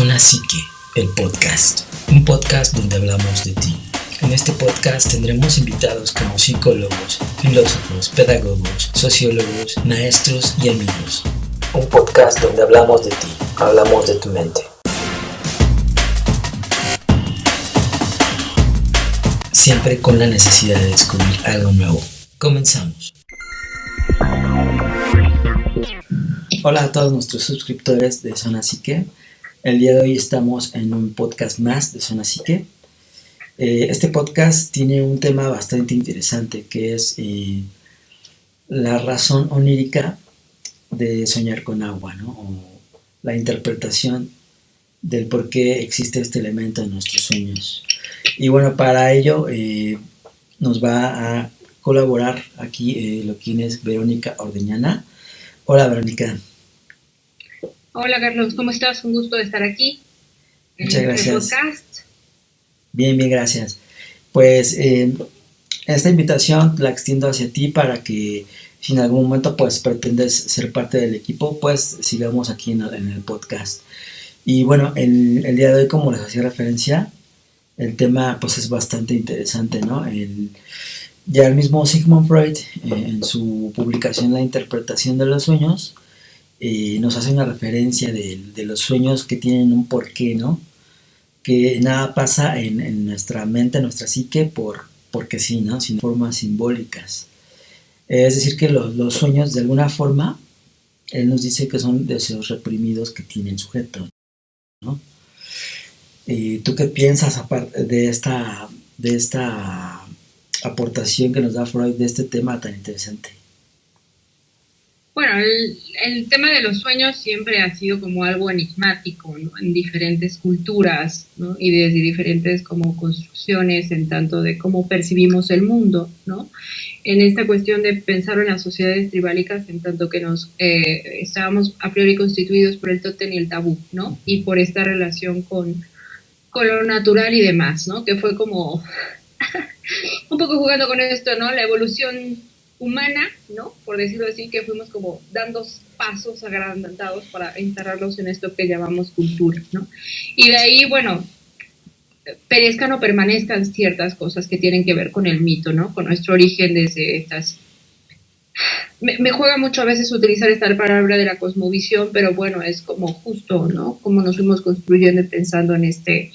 Zona Psique, el podcast. Un podcast donde hablamos de ti. En este podcast tendremos invitados como psicólogos, filósofos, pedagogos, sociólogos, maestros y amigos. Un podcast donde hablamos de ti, hablamos de tu mente. Siempre con la necesidad de descubrir algo nuevo. Comenzamos. Hola a todos nuestros suscriptores de Zona Psique. El día de hoy estamos en un podcast más de Zona Psique. Este podcast tiene un tema bastante interesante que es la razón onírica de soñar con agua, ¿no? O la interpretación del por qué existe este elemento en nuestros sueños. Y bueno, para ello nos va a colaborar aquí quien es Verónica Ordeñana. Hola, Verónica. Hola, Carlos, ¿cómo estás? Un gusto de estar aquí. Muchas gracias. En el podcast. Bien, gracias. Pues esta invitación la extiendo hacia ti para que si en algún momento pues pretendes ser parte del equipo, pues sigamos aquí en el podcast. Y bueno, el día de hoy, como les hacía referencia, el tema pues es bastante interesante, ¿no? Ya el mismo Sigmund Freud, en su publicación La interpretación de los sueños, nos hace una referencia de los sueños que tienen un porqué, ¿no? Que nada pasa en nuestra mente, en nuestra psique, porque sí, ¿no? Sino formas simbólicas. Es decir, que los sueños, de alguna forma, él nos dice que son deseos reprimidos que tiene el sujeto, ¿no? ¿Tú qué piensas aparte de esta aportación que nos da Freud de este tema tan interesante? Bueno, el tema de los sueños siempre ha sido como algo enigmático, ¿no? En diferentes culturas, ¿no? Y desde diferentes como construcciones en tanto de cómo percibimos el mundo, ¿no? En esta cuestión de pensar en las sociedades tribálicas en tanto que estábamos a priori constituidos por el tótem y el tabú, ¿no? Y por esta relación con lo natural y demás, ¿no? Que fue como un poco jugando con esto, ¿no? La evolución humana, ¿no? Por decirlo así, que fuimos como dando pasos agrandados para instalarlos en esto que llamamos cultura, ¿no? Y de ahí, bueno, perezcan o permanezcan ciertas cosas que tienen que ver con el mito, ¿no? Con nuestro origen desde estas... Me juega mucho a veces utilizar esta palabra de la cosmovisión, pero bueno, es como justo, ¿no? Como nos fuimos construyendo y pensando en este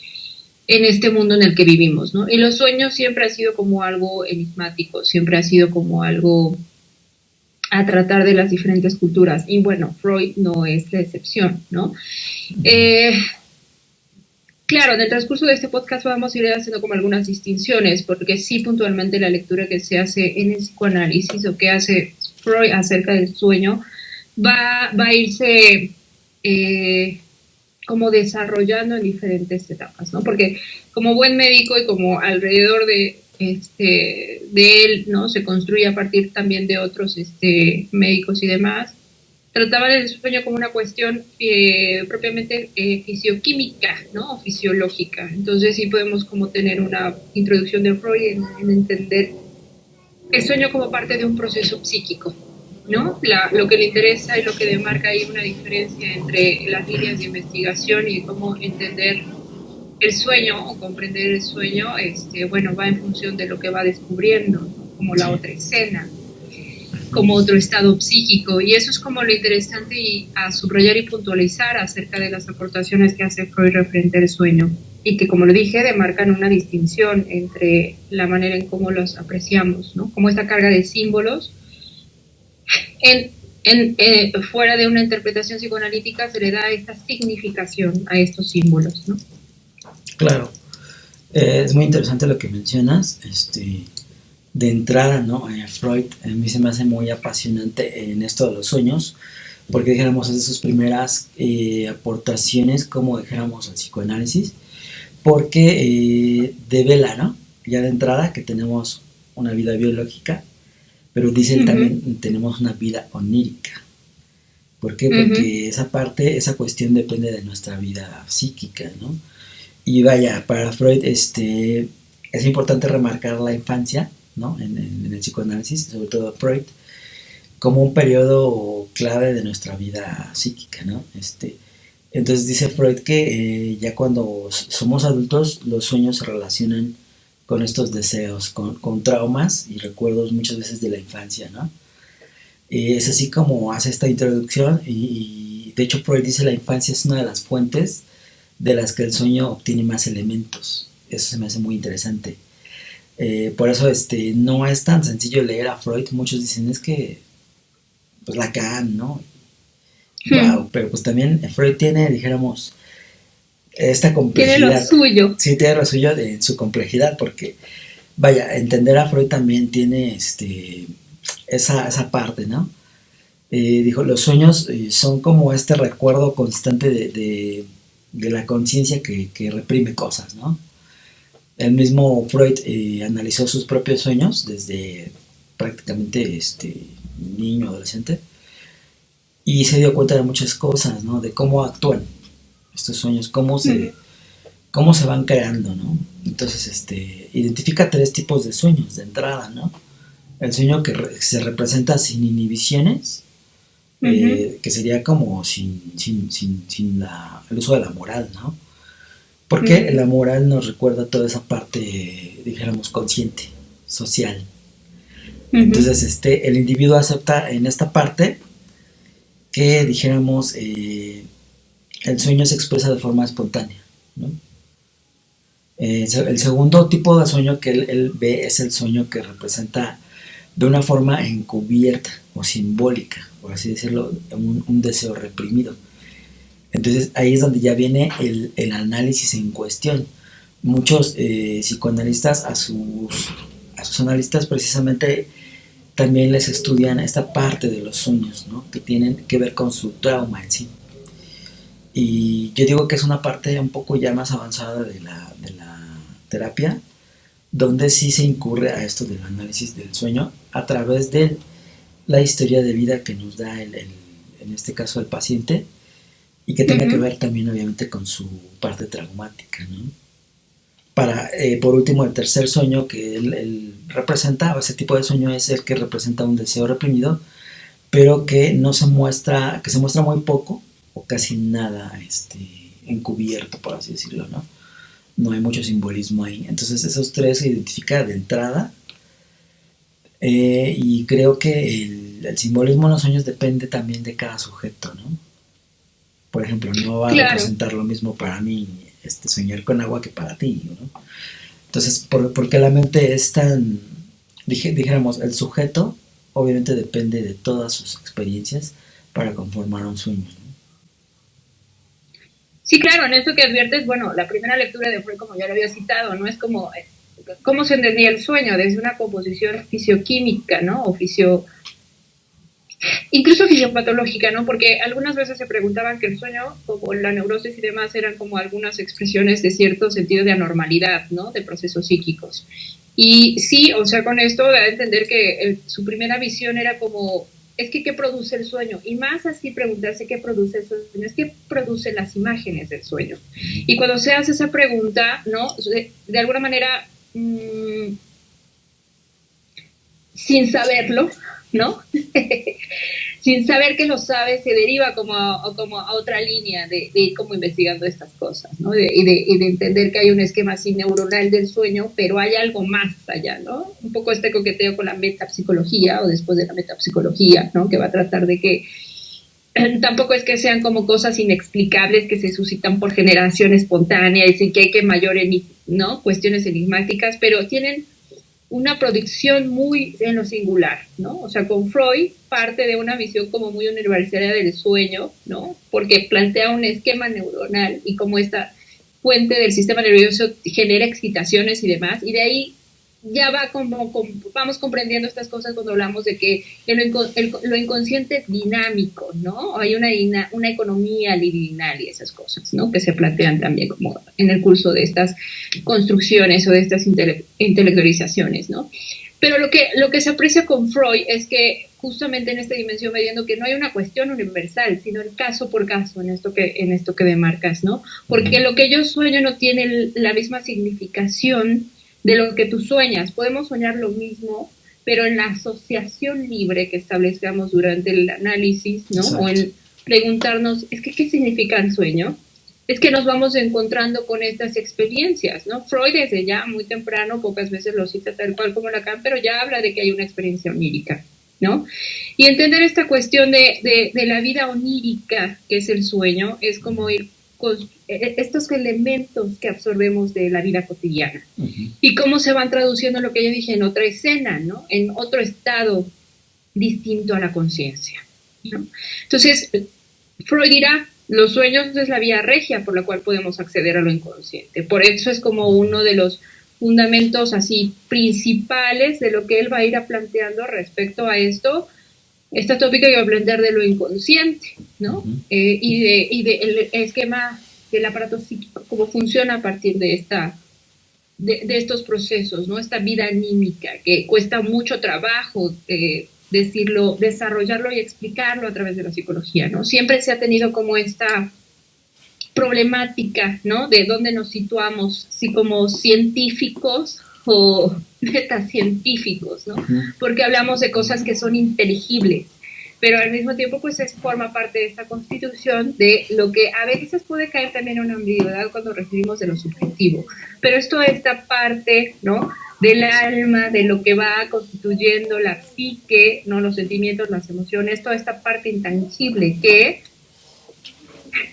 mundo en el que vivimos, ¿no? Y los sueños siempre ha sido como algo enigmático, siempre ha sido como algo a tratar de las diferentes culturas. Y bueno, Freud no es la excepción, ¿no? Claro, en el transcurso de este podcast vamos a ir haciendo como algunas distinciones, porque sí puntualmente la lectura que se hace en el psicoanálisis o que hace Freud acerca del sueño va a irse... como desarrollando en diferentes etapas, ¿no? Porque como buen médico y como alrededor de él, ¿no? Se construye a partir también de otros médicos y demás, trataban el sueño como una cuestión propiamente fisioquímica, ¿no? O fisiológica. Entonces sí podemos como tener una introducción de Freud en entender el sueño como parte de un proceso psíquico, ¿no? Lo que le interesa y lo que demarca ahí una diferencia entre las líneas de investigación y cómo entender el sueño o comprender el sueño, bueno, va en función de lo que va descubriendo, ¿no? Como la otra escena, como otro estado psíquico, y eso es como lo interesante y a subrayar y puntualizar acerca de las aportaciones que hace Freud referente al sueño, y que, como lo dije, demarcan una distinción entre la manera en cómo los apreciamos, ¿no? Como esta carga de símbolos fuera de una interpretación psicoanalítica se le da esta significación a estos símbolos, ¿no? Claro, es muy interesante lo que mencionas. De entrada, ¿no? Freud a mí se me hace muy apasionante en esto de los sueños, porque dijéramos es de sus primeras aportaciones, como dijéramos al psicoanálisis, porque devela, ¿no? Ya de entrada que tenemos una vida biológica, pero dicen también tenemos una vida onírica. ¿Por qué? Porque esa cuestión depende de nuestra vida psíquica, ¿no? Y vaya, para Freud es importante remarcar la infancia, ¿no? En el psicoanálisis, sobre todo Freud, como un periodo clave de nuestra vida psíquica, ¿no? Entonces dice Freud que ya cuando somos adultos los sueños se relacionan con estos deseos, con traumas y recuerdos muchas veces de la infancia, ¿no? Es así como hace esta introducción y de hecho Freud dice la infancia es una de las fuentes de las que el sueño obtiene más elementos. Eso se me hace muy interesante. Por eso no es tan sencillo leer a Freud. Muchos dicen es que pues Lacan, ¿no? Wow, pero pues también Freud tiene, dijéramos, esta Tiene lo complejidad. suyo. Sí, tiene lo suyo en su complejidad, porque, vaya, entender a Freud también tiene esa parte, ¿no? Dijo, los sueños son como este recuerdo constante de la conciencia que reprime cosas, ¿no? El mismo Freud analizó sus propios sueños desde prácticamente niño, adolescente, y se dio cuenta de muchas cosas, ¿no? De cómo actúan estos sueños, cómo se van creando, ¿no? Entonces, identifica tres tipos de sueños de entrada, ¿no? El sueño que se representa sin inhibiciones, que sería como sin el uso de la moral, ¿no? Porque la moral nos recuerda toda esa parte, dijéramos, consciente, social. Entonces, el individuo acepta en esta parte que, dijéramos, el sueño se expresa de forma espontánea, ¿no? El segundo tipo de sueño que él ve es el sueño que representa de una forma encubierta o simbólica, por así decirlo, un deseo reprimido. Entonces ahí es donde ya viene el análisis en cuestión. Muchos psicoanalistas a sus analistas precisamente también les estudian esta parte de los sueños, ¿no? Que tienen que ver con su trauma en sí. Y yo digo que es una parte un poco ya más avanzada de la terapia, donde sí se incurre a esto del análisis del sueño a través de la historia de vida que nos da en este caso el paciente, y que tenga que ver también obviamente con su parte traumática, ¿no? Para, por último, el tercer sueño que él representa, o ese tipo de sueño es el que representa un deseo reprimido, pero que no se muestra, que se muestra muy poco o casi nada encubierto, por así decirlo, ¿no? No hay mucho simbolismo ahí. Entonces esos tres se identifican de entrada, y creo que el simbolismo en los sueños depende también de cada sujeto, ¿no? Por ejemplo, no va a representar lo mismo para mí soñar con agua que para ti, ¿no? Entonces, porque la mente es tan, dijéramos, el sujeto obviamente depende de todas sus experiencias para conformar un sueño, ¿no? Sí, claro, en esto que adviertes, bueno, la primera lectura de Freud, como ya lo había citado, ¿no? Es como, ¿cómo se entendía el sueño? Desde una composición fisioquímica, ¿no? O incluso fisiopatológica, ¿no? Porque algunas veces se preguntaban que el sueño, como la neurosis y demás, eran como algunas expresiones de cierto sentido de anormalidad, ¿no? De procesos psíquicos. Y sí, o sea, con esto da a entender que su primera visión era como, es que ¿qué produce el sueño? Y más así preguntarse qué produce el sueño, es qué produce las imágenes del sueño. Y cuando se hace esa pregunta, ¿no? De alguna manera, sin saberlo, ¿no? Sin saber que lo sabe, se deriva como a otra línea de ir como investigando estas cosas, ¿no? Y de entender que hay un esquema así neuronal del sueño, pero hay algo más allá, ¿no? Un poco este coqueteo con la metapsicología o después de la metapsicología, ¿no? Que va a tratar de que tampoco es que sean como cosas inexplicables que se suscitan por generación espontánea y sin que hay que mayor, ¿no? Cuestiones enigmáticas, pero tienen una producción muy en lo singular, ¿no? O sea, con Freud parte de una visión como muy universitaria del sueño, ¿no? Porque plantea un esquema neuronal y como esta fuente del sistema nervioso genera excitaciones y demás, y de ahí ya va vamos comprendiendo estas cosas cuando hablamos de que lo inconsciente es dinámico, ¿no? Hay una economía libidinal y esas cosas, ¿no? Que se plantean también como en el curso de estas construcciones o de estas intelectualizaciones, ¿no? Pero lo que se aprecia con Freud es que justamente en esta dimensión mediendo que no hay una cuestión universal, sino el caso por caso en esto que demarcas, ¿no? Porque lo que yo sueño no tiene la misma significación de lo que tú sueñas. Podemos soñar lo mismo, pero en la asociación libre que establezcamos durante el análisis, ¿no? preguntarnos, es que, ¿qué significa el sueño? Es que nos vamos encontrando con estas experiencias, ¿no? Freud desde ya muy temprano, pocas veces lo cita tal cual como Lacan, pero ya habla de que hay una experiencia onírica, ¿no? Y entender esta cuestión de la vida onírica, que es el sueño, es como ir con estos elementos que absorbemos de la vida cotidiana. Uh-huh. Y cómo se van traduciendo lo que yo dije en otra escena, ¿no? En otro estado distinto a la conciencia, ¿no? Entonces, Freud dirá, los sueños es la vía regia por la cual podemos acceder a lo inconsciente. Por eso es como uno de los fundamentos así principales de lo que él va a ir planteando respecto a esta tópica que va a plantear de lo inconsciente, ¿no? Uh-huh. Y de el esquema del aparato psíquico, cómo funciona a partir de de estos procesos, ¿no? Esta vida anímica que cuesta mucho trabajo decirlo, desarrollarlo y explicarlo a través de la psicología, ¿no? Siempre se ha tenido como esta problemática, ¿no? De dónde nos situamos, si como científicos o metacientíficos, ¿no? Uh-huh. Porque hablamos de cosas que son inteligibles, pero al mismo tiempo pues forma parte de esta constitución de lo que a veces puede caer también en una ambigüedad cuando referimos de lo subjetivo, pero esto esta parte, ¿no? Del alma, de lo que va constituyendo la psique, ¿no? Los sentimientos, las emociones, toda esta parte intangible que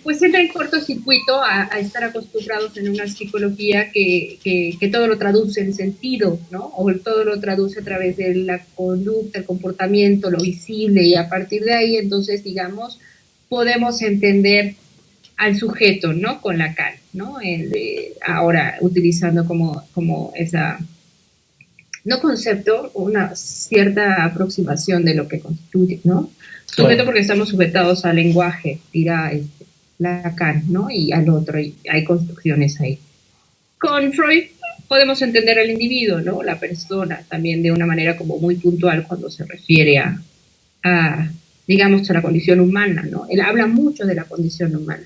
pues entra en cortocircuito a estar acostumbrados en una psicología que todo lo traduce en sentido, ¿no? O todo lo traduce a través de la conducta, el comportamiento, lo visible, y a partir de ahí, entonces, digamos, podemos entender al sujeto, ¿no? Con Lacan, ¿no? Ahora, utilizando como esa, no concepto, una cierta aproximación de lo que constituye, ¿no? Sujeto porque estamos sujetados al lenguaje, dirá Lacan, ¿no? Y al otro, y hay construcciones ahí. Con Freud podemos entender al individuo, ¿no? La persona también de una manera como muy puntual cuando se refiere digamos, a la condición humana, ¿no? Él habla mucho de la condición humana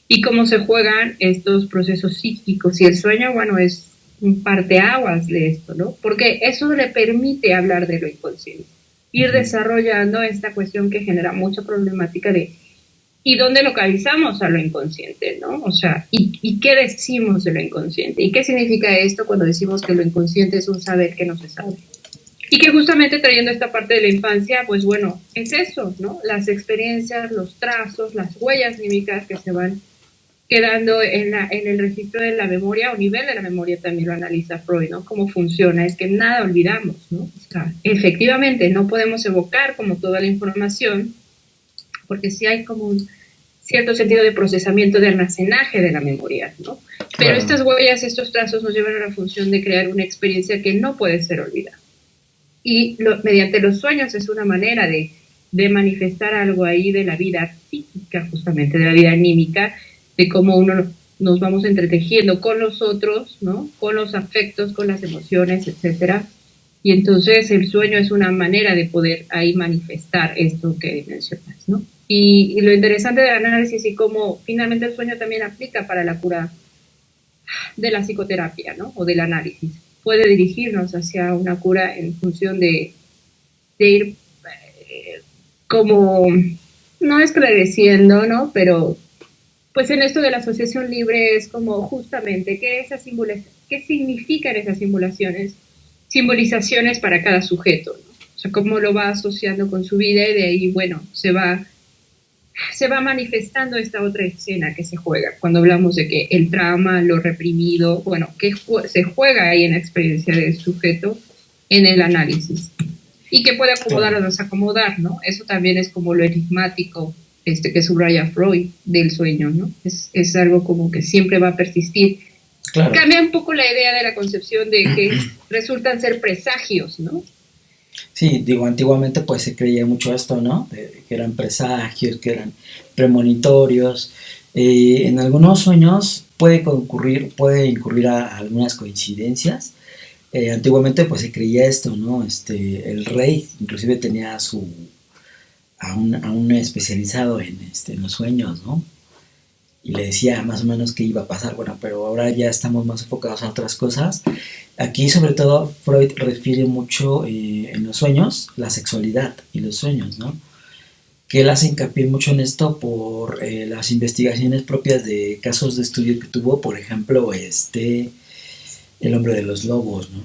y cómo se juegan estos procesos psíquicos, y el sueño, bueno, es un parteaguas de esto, ¿no? Porque eso le permite hablar de lo inconsciente, ir desarrollando esta cuestión que genera mucha problemática de ¿y dónde localizamos a lo inconsciente, no? O sea, ¿y qué decimos de lo inconsciente? ¿Y qué significa esto cuando decimos que lo inconsciente es un saber que no se sabe? Y que justamente trayendo esta parte de la infancia, pues bueno, es eso, ¿no? Las experiencias, los trazos, las huellas mímicas que se van quedando en el registro de la memoria, o nivel de la memoria también lo analiza Freud, ¿no? Cómo funciona, es que nada olvidamos, ¿no? O sea, efectivamente, no podemos evocar como toda la información, porque sí hay como un cierto sentido de procesamiento, de almacenaje de la memoria, ¿no? Pero claro, estas huellas, estos trazos nos llevan a la función de crear una experiencia que no puede ser olvidada. Y mediante los sueños es una manera de manifestar algo ahí de la vida psíquica, justamente, de la vida anímica, de cómo nos vamos entretejiendo con los otros, ¿no? Con los afectos, con las emociones, etcétera. Y entonces el sueño es una manera de poder ahí manifestar esto que mencionas, ¿no? Y lo interesante del análisis y cómo finalmente el sueño también aplica para la cura de la psicoterapia, ¿no? O del análisis. Puede dirigirnos hacia una cura en función de ir como, no esclareciendo, ¿no? Pero pues en esto de la asociación libre es como justamente qué significan esas simbolizaciones para cada sujeto, ¿no? O sea, cómo lo va asociando con su vida, y de ahí, bueno, se va manifestando esta otra escena que se juega. Cuando hablamos de que el trauma, lo reprimido, bueno, que se juega ahí en la experiencia del sujeto en el análisis. Y que puede acomodar o desacomodar, ¿no? Eso también es como lo enigmático que subraya Freud del sueño, ¿no? Es algo como que siempre va a persistir. Claro. Cambia un poco la idea de la concepción de que resultan ser presagios, ¿no? Sí, digo, antiguamente pues se creía mucho esto, ¿no? Que eran presagios, que eran premonitorios. En algunos sueños puede incurrir a algunas coincidencias. Antiguamente pues se creía esto, ¿no? El rey inclusive tenía a un especializado en los sueños, ¿no? Y le decía más o menos qué iba a pasar. Bueno, pero ahora ya estamos más enfocados a otras cosas. Aquí sobre todo Freud refiere mucho en los sueños la sexualidad y los sueños, ¿no? que él hace hincapié mucho en esto por las investigaciones propias de casos de estudio que tuvo, por ejemplo, El hombre de los lobos, ¿no?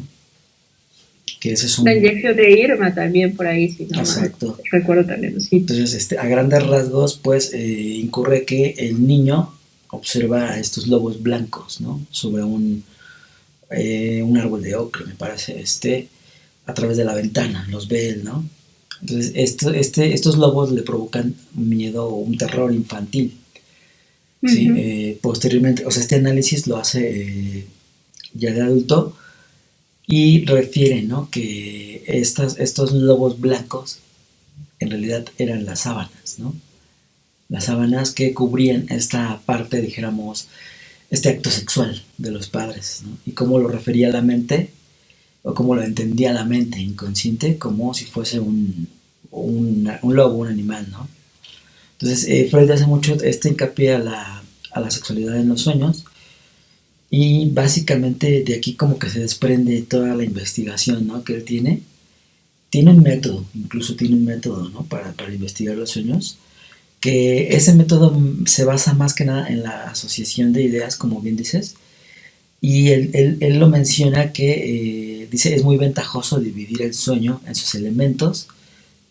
Que ese es La un... inyección de Irma también por ahí, si no mal Exacto. recuerdo también, sí. Entonces, a grandes rasgos, pues, incurre que el niño observa estos lobos blancos, ¿no? Sobre un árbol de ocre, me parece, a través de la ventana, los ve él, ¿no? Entonces, estos lobos le provocan miedo o un terror infantil, ¿sí? Ujú, Posteriormente, o sea, este análisis lo hace ya de adulto y refiere, ¿no? Que estos lobos blancos en realidad eran las sábanas, ¿no? Las sábanas que cubrían esta parte, dijéramos, este acto sexual de los padres, ¿no? Y cómo lo refería a la mente, o cómo lo entendía la mente inconsciente, como si fuese un lobo, un animal, ¿no? Entonces, Freud hace mucho hincapié a la sexualidad en los sueños, y básicamente de aquí como que se desprende toda la investigación, ¿no? Que él tiene un método, incluso tiene un método, ¿no? Para investigar los sueños, que ese método se basa más que nada en la asociación de ideas, como bien dices, y él lo menciona que dice es muy ventajoso dividir el sueño en sus elementos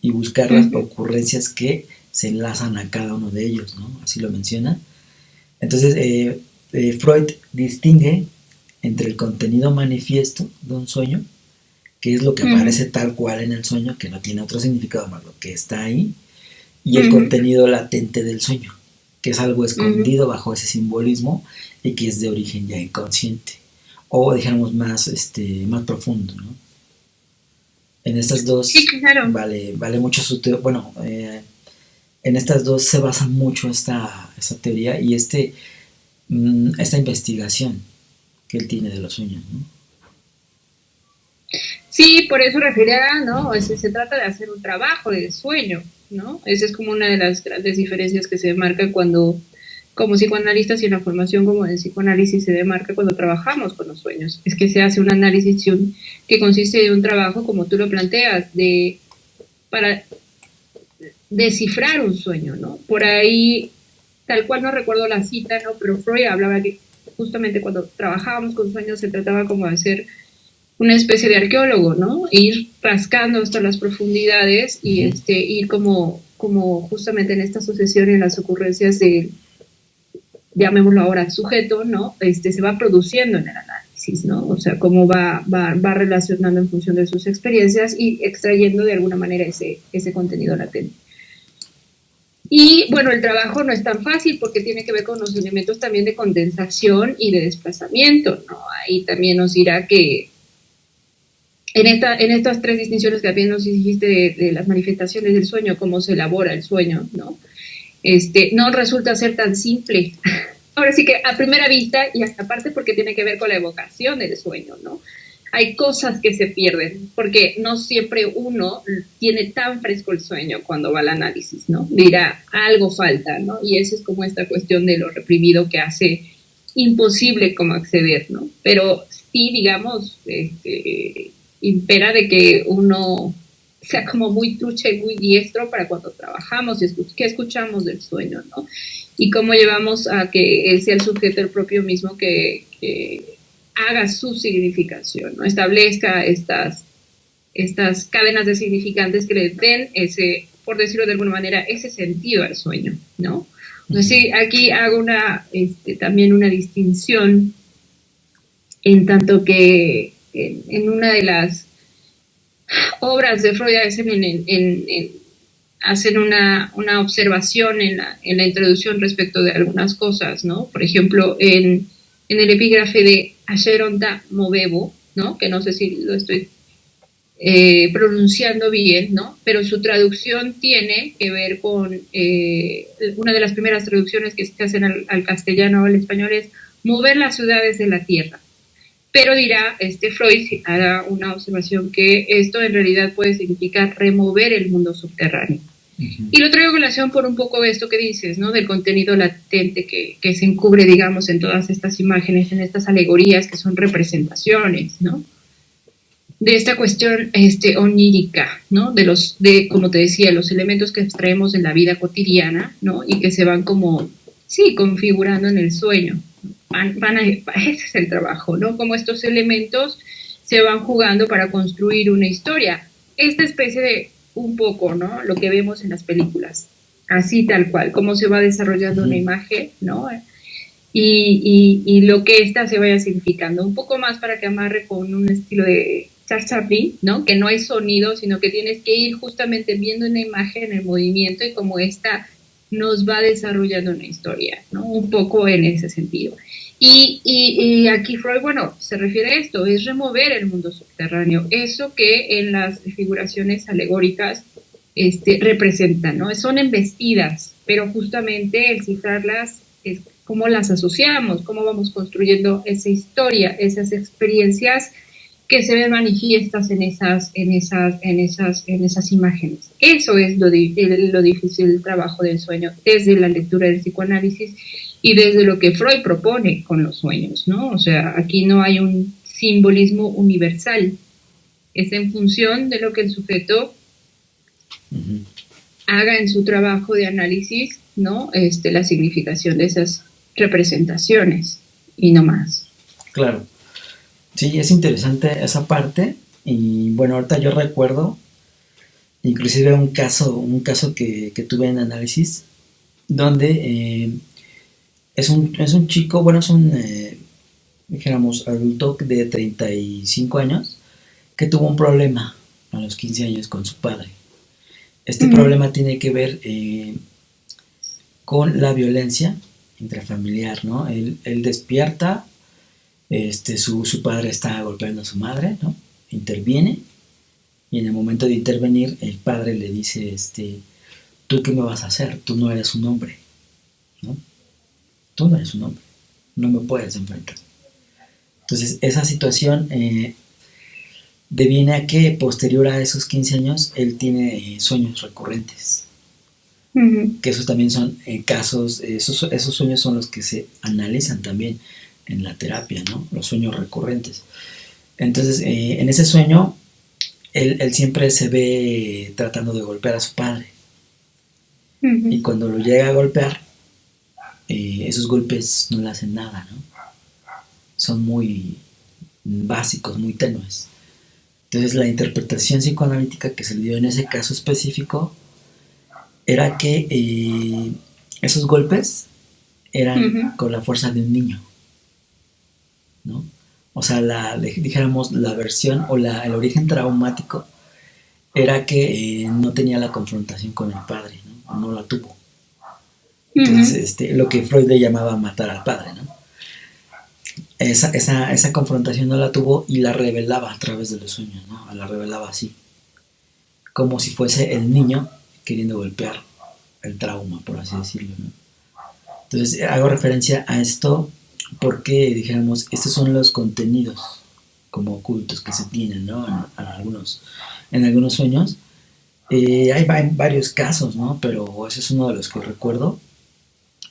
y buscar las ujú. ocurrencias que se enlazan a cada uno de ellos, ¿no? Así lo menciona. Entonces, Freud distingue entre el contenido manifiesto de un sueño, que es lo que Ujú, aparece tal cual en el sueño, que no tiene otro significado más lo que está ahí, y el ujú, contenido latente del sueño, que es algo ujú. escondido bajo ese simbolismo y que es de origen ya inconsciente, o dijéramos más profundo, ¿no? En estas Sí, dos claro. vale mucho bueno, en estas dos se basa mucho esta teoría y esta investigación que él tiene de los sueños, ¿no? Sí, por eso refería, ¿no? Se trata de hacer un trabajo de sueño, ¿no? Esa es como una de las grandes diferencias que se marca cuando, como psicoanalistas y en la formación como de psicoanálisis se demarca cuando trabajamos con los sueños. Es que se hace un análisis que consiste en un trabajo, como tú lo planteas, para descifrar un sueño, ¿no? Por ahí, tal cual no recuerdo la cita, ¿no? Pero Freud hablaba que justamente cuando trabajábamos con sueños se trataba como de hacer una especie de arqueólogo, ¿no? Ir rascando hasta las profundidades y Uh-huh. ir como justamente en esta sucesión en las ocurrencias de, llamémoslo ahora, sujeto, ¿no? Se va produciendo en el análisis, ¿no? O sea, cómo va relacionando en función de sus experiencias y extrayendo de alguna manera ese contenido latente. Y bueno, el trabajo no es tan fácil porque tiene que ver con los elementos también de condensación y de desplazamiento, ¿no? Ahí también nos dirá que en estas tres distinciones que también nos dijiste de las manifestaciones del sueño, cómo se elabora el sueño, ¿no? No resulta ser tan simple. Ahora sí que a primera vista, y aparte porque tiene que ver con la evocación del sueño, ¿no? Hay cosas que se pierden, porque no siempre uno tiene tan fresco el sueño cuando va al análisis, ¿no? Dirá, algo falta, ¿no? Y eso es como esta cuestión de lo reprimido que hace imposible como acceder, ¿no? Pero sí, digamos, impera de que uno sea como muy trucha y muy diestro para cuando trabajamos y qué escuchamos del sueño, ¿no? Y cómo llevamos a que él sea el sujeto el propio mismo que haga su significación, ¿no? Establezca estas cadenas de significantes que le den ese, por decirlo de alguna manera, ese sentido al sueño, ¿no? O sea, Uh-huh. sí, aquí hago también una distinción en tanto que en una de las obras de Freud hacen una observación en la introducción respecto de algunas cosas, ¿no? Por ejemplo, en el epígrafe de Asheronta Movebo, ¿no? Que no sé si lo estoy pronunciando bien, ¿no? Pero su traducción tiene que ver con una de las primeras traducciones que se hacen al castellano o al español es mover las ciudades de la tierra. Pero dirá, Freud hará una observación que esto en realidad puede significar remover el mundo subterráneo. Uh-huh. Y lo traigo a colación por un poco esto que dices, ¿no? Del contenido latente que se encubre, digamos, en todas estas imágenes, en estas alegorías que son representaciones, ¿no? de esta cuestión onírica, ¿no? Como te decía, los elementos que extraemos en la vida cotidiana, ¿no? Y que se van como, sí, configurando en el sueño. Ese es el trabajo, ¿no? Como estos elementos se van jugando para construir una historia. Esta especie de, un poco, ¿no? Lo que vemos en las películas. Así tal cual, cómo se va desarrollando una imagen, ¿no? Y lo que ésta se vaya significando. Un poco más para que amarre con un estilo de Charles Chaplin, ¿no? Que no hay sonido, sino que tienes que ir justamente viendo una imagen en movimiento y como esta nos va desarrollando una historia, ¿no? Un poco en ese sentido. Y aquí Freud, bueno, se refiere a esto, es remover el mundo subterráneo, eso que en las figuraciones alegóricas representan, ¿no? Son embestidas, pero justamente el cifrarlas es cómo las asociamos, cómo vamos construyendo esa historia, esas experiencias que se ven manifiestas en esas imágenes. Eso es lo difícil del trabajo del sueño, desde la lectura del psicoanálisis y desde lo que Freud propone con los sueños, ¿no? O sea, aquí no hay un simbolismo universal, es en función de lo que el sujeto haga en su trabajo de análisis, ¿no? La significación de esas representaciones y no más. Claro. Sí, es interesante esa parte. Y bueno, ahorita yo recuerdo inclusive un caso que tuve en análisis, donde es un chico, bueno, es un, dijéramos, adulto de 35 años, que tuvo un problema a los 15 años con su padre. Este problema tiene que ver con la violencia intrafamiliar, ¿no? Él despierta, su padre está golpeando a su madre, ¿no? Interviene, y en el momento de intervenir el padre le dice, ¿tú qué me vas a hacer? Tú no eres un hombre, ¿no? Tú no eres un hombre, no me puedes enfrentar. Entonces esa situación deviene a que posterior a esos 15 años él tiene sueños recurrentes, que esos también son casos, esos sueños son los que se analizan también en la terapia, ¿no? Los sueños recurrentes. Entonces, en ese sueño, él siempre se ve tratando de golpear a su padre. Y cuando lo llega a golpear, esos golpes no le hacen nada, ¿no? Son muy básicos, muy tenues. Entonces, la interpretación psicoanalítica que se le dio en ese caso específico era que esos golpes eran con la fuerza de un niño, ¿no? O sea, dijéramos, la versión o el origen traumático era que no tenía la confrontación con el padre, ¿no? No la tuvo. Entonces, lo que Freud le llamaba matar al padre, ¿no? Esa confrontación no la tuvo y la revelaba a través de los sueños, ¿no? La revelaba así, como si fuese el niño queriendo golpear el trauma, por así decirlo, ¿no? Entonces, hago referencia a esto porque, dijéramos, estos son los contenidos como ocultos que se tienen, ¿no? En algunos sueños. Hay varios casos, ¿no? Pero ese es uno de los que recuerdo,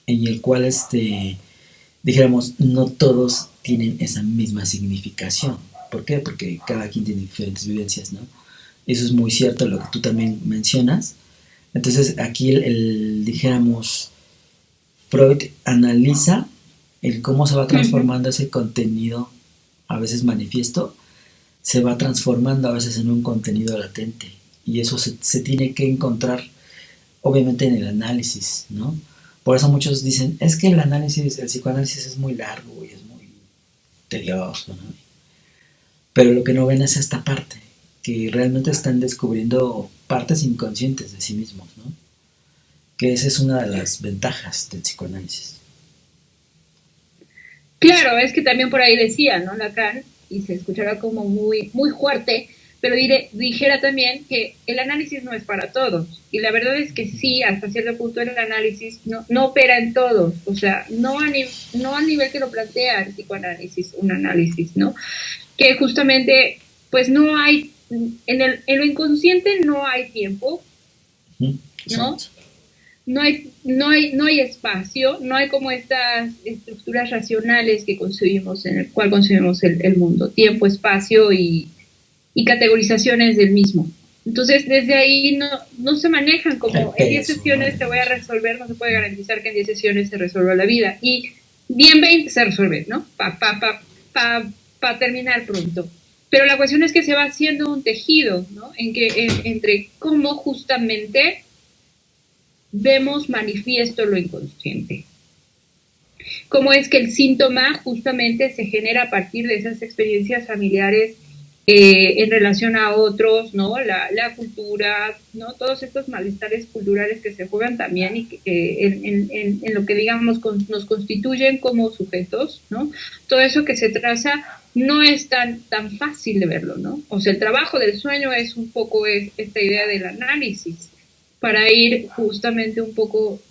en el cual, dijéramos, no todos tienen esa misma significación. ¿Por qué? Porque cada quien tiene diferentes vivencias, ¿no? Eso es muy cierto, lo que tú también mencionas. Entonces, aquí dijéramos, Freud analiza el cómo se va transformando ese contenido, a veces manifiesto, se va transformando a veces en un contenido latente. Y eso se tiene que encontrar, obviamente, en el análisis, ¿no? Por eso muchos dicen, es que el psicoanálisis es muy largo y es muy tedioso, ¿no? Pero lo que no ven es esta parte, que realmente están descubriendo partes inconscientes de sí mismos, ¿no? Que esa es una de las ventajas del psicoanálisis. Claro, es que también por ahí decía, ¿no? Lacan, y se escuchará como muy, muy fuerte, pero dijera también que el análisis no es para todos. Y la verdad es que sí, hasta cierto punto el análisis no opera en todos. O sea, no a nivel que lo plantea el psicoanálisis, un análisis, ¿no? Que justamente, pues no hay, en lo inconsciente no hay tiempo, ¿no? No hay espacio, no hay como estas estructuras racionales que concebimos, en el cual concebimos el mundo, tiempo, espacio y y categorizaciones del mismo. Entonces, desde ahí no se manejan como en 10 sesiones te voy a resolver, no se puede garantizar que en 10 sesiones se resuelva la vida. Y bien 20 se resuelve, ¿no? Para terminar pronto. Pero la cuestión es que se va haciendo un tejido, ¿no? Entre cómo justamente vemos manifiesto lo inconsciente. Cómo es que el síntoma justamente se genera a partir de esas experiencias familiares en relación a otros, ¿no? La cultura, ¿no? Todos estos malestares culturales que se juegan también y que en lo que digamos nos constituyen como sujetos, ¿no? Todo eso que se traza no es tan fácil de verlo, ¿no? O sea, el trabajo del sueño es un poco esta idea del análisis para ir justamente un poco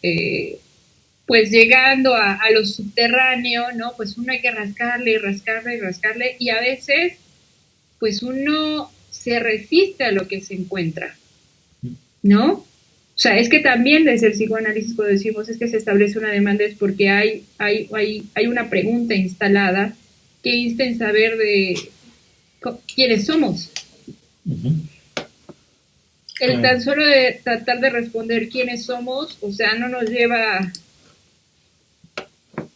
pues llegando a lo subterráneo, ¿no? Pues uno hay que rascarle y a veces pues uno se resiste a lo que se encuentra, ¿no? O sea, es que también desde el psicoanálisis cuando decimos es que se establece una demanda es porque hay una pregunta instalada que insta en saber de quiénes somos. El tan solo de tratar de responder quiénes somos, o sea, no nos lleva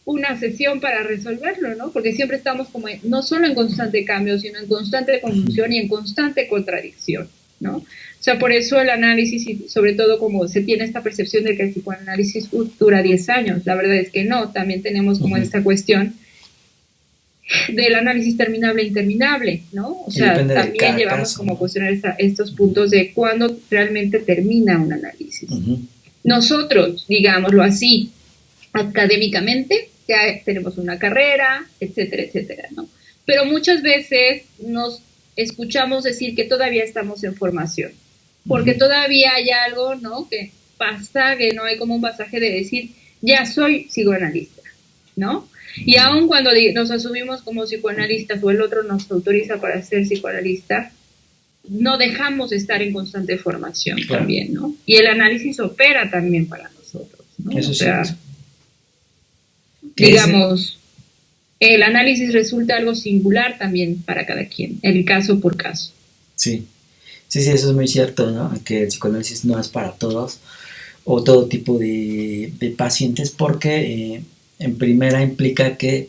una sesión para resolverlo, ¿no? Porque siempre estamos como no solo en constante cambio, sino en constante confusión y en constante contradicción, ¿no? O sea, por eso el análisis y sobre todo como se tiene esta percepción de que el psicoanálisis dura 10 años, la verdad es que no, también tenemos como esta cuestión del análisis terminable e interminable, ¿no? O sea, también llevamos como a cuestionar estos puntos de cuándo realmente termina un análisis. Nosotros, digámoslo así, académicamente, ya tenemos una carrera, etcétera, etcétera, ¿no? Pero muchas veces nos escuchamos decir que todavía estamos en formación, porque todavía hay algo, ¿no? Que pasa, que no hay como un pasaje de decir, ya soy psicoanalista, ¿no? Y aun cuando nos asumimos como psicoanalistas o el otro nos autoriza para ser psicoanalista, no dejamos de estar en constante formación también, ¿no? Y el análisis opera también para nosotros, ¿no? Eso o sea, sí. Digamos, el análisis resulta algo singular también para cada quien, el caso por caso. Sí, eso es muy cierto, ¿no? Que el psicoanálisis no es para todos o todo tipo de pacientes porque en primera implica que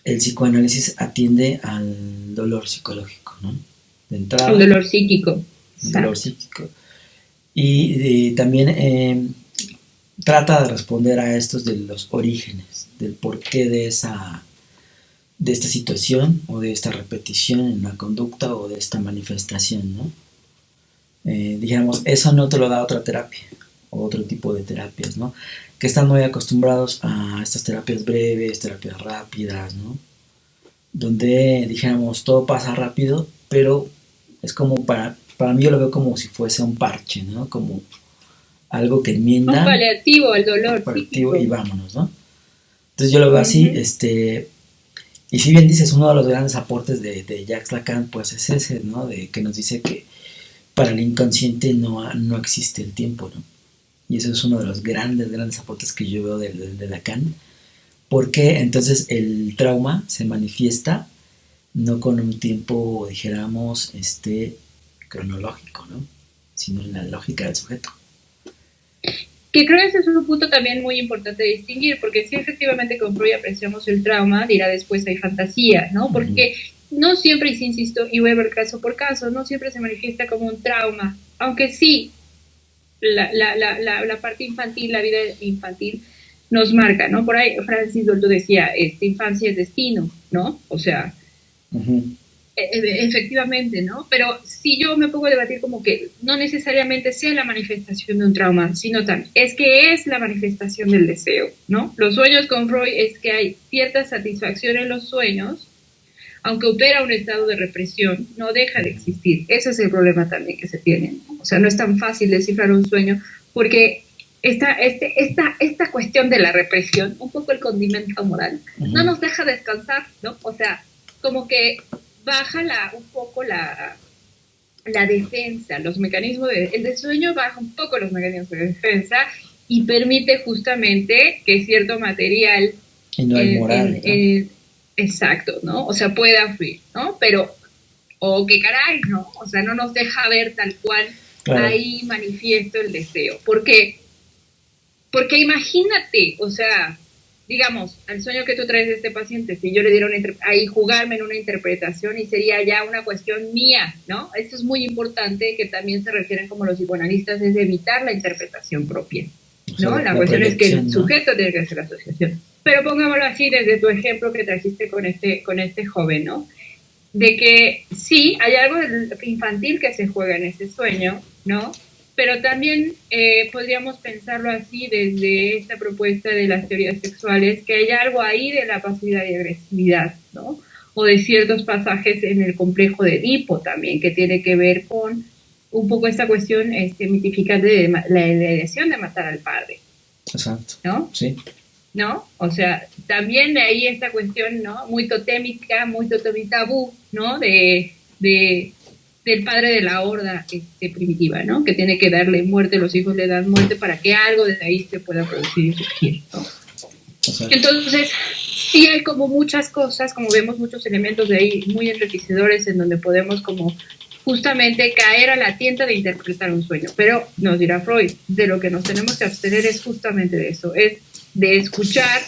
el psicoanálisis atiende al dolor psicológico, ¿no? De entrada. El dolor psíquico. El dolor psíquico. Y también trata de responder a estos de los orígenes, del porqué de esta situación o de esta repetición en la conducta o de esta manifestación, ¿no? Digamos, eso no te lo da otra terapia o otro tipo de terapias, ¿no? Que están muy acostumbrados a estas terapias breves, terapias rápidas, ¿no? Donde, dijéramos, todo pasa rápido, pero es como para mí yo lo veo como si fuese un parche, ¿no? Como algo que enmienda. Un paliativo al dolor. Paliativo y vámonos, ¿no? Entonces yo lo veo así, y si bien dices, uno de los grandes aportes de Jacques Lacan, pues es ese, ¿no? De que nos dice que para el inconsciente no existe el tiempo, ¿no? Y eso es uno de los grandes aportes que yo veo de Lacan, porque entonces el trauma se manifiesta no con un tiempo, dijéramos, cronológico, ¿no? Sino en la lógica del sujeto. Que creo que ese es un punto también muy importante de distinguir, porque si efectivamente con Freud apreciamos el trauma, dirá después hay fantasía, ¿no? Porque no siempre, y sí insisto, y voy a ver caso por caso, no siempre se manifiesta como un trauma, aunque sí, la parte infantil, la vida infantil, nos marca, ¿no? Por ahí Francis Dolto decía, infancia es destino, ¿no? O sea, efectivamente, ¿no? Pero si yo me pongo a debatir como que no necesariamente sea la manifestación de un trauma, sino también es que es la manifestación del deseo, ¿no? Los sueños con Freud es que hay cierta satisfacción en los sueños, aunque opera un estado de represión, no deja de existir. Ese es el problema también que se tiene, ¿no? O sea, no es tan fácil descifrar un sueño porque esta cuestión de la represión, un poco el condimento moral, no nos deja descansar, ¿no? O sea, como que baja un poco la defensa, los mecanismos el de sueño baja un poco los mecanismos de defensa y permite justamente que cierto material y no hay moral, exacto, ¿no? O sea, pueda fluir, ¿no? Pero o qué caray, ¿no? O sea, no nos deja ver tal cual Claro, ahí manifiesto el deseo. Porque imagínate, o sea, digamos, al sueño que tú traes de este paciente, si yo le diera ahí jugarme en una interpretación y sería ya una cuestión mía, ¿no? Esto es muy importante que también se refieren como los psicoanalistas, es evitar la interpretación propia, o sea, ¿no? La la cuestión es que el proyección, ¿no? sujeto tiene que hacer la asociación. Pero pongámoslo así desde tu ejemplo que trajiste con este joven, ¿no? De que sí, hay algo infantil que se juega en ese sueño, ¿no? Pero también podríamos pensarlo así desde esta propuesta de las teorías sexuales, que hay algo ahí de la pasividad y agresividad, ¿no? O de ciertos pasajes en el complejo de Edipo también, que tiene que ver con un poco esta cuestión mitificante de la decisión de matar al padre, Exacto, ¿no? sí, ¿No? O sea, también de ahí esta cuestión, ¿no? Muy totémica, muy totomitabú, ¿no? Del padre de la horda primitiva, ¿no? Que tiene que darle muerte, los hijos le dan muerte para que algo de ahí se pueda producir y surgir, ¿no? exacto. Entonces, sí hay como muchas cosas, como vemos muchos elementos de ahí muy enriquecedores en donde podemos como justamente caer a la tienda de interpretar un sueño. Pero nos dirá Freud, de lo que nos tenemos que abstener es justamente de eso, es de escuchar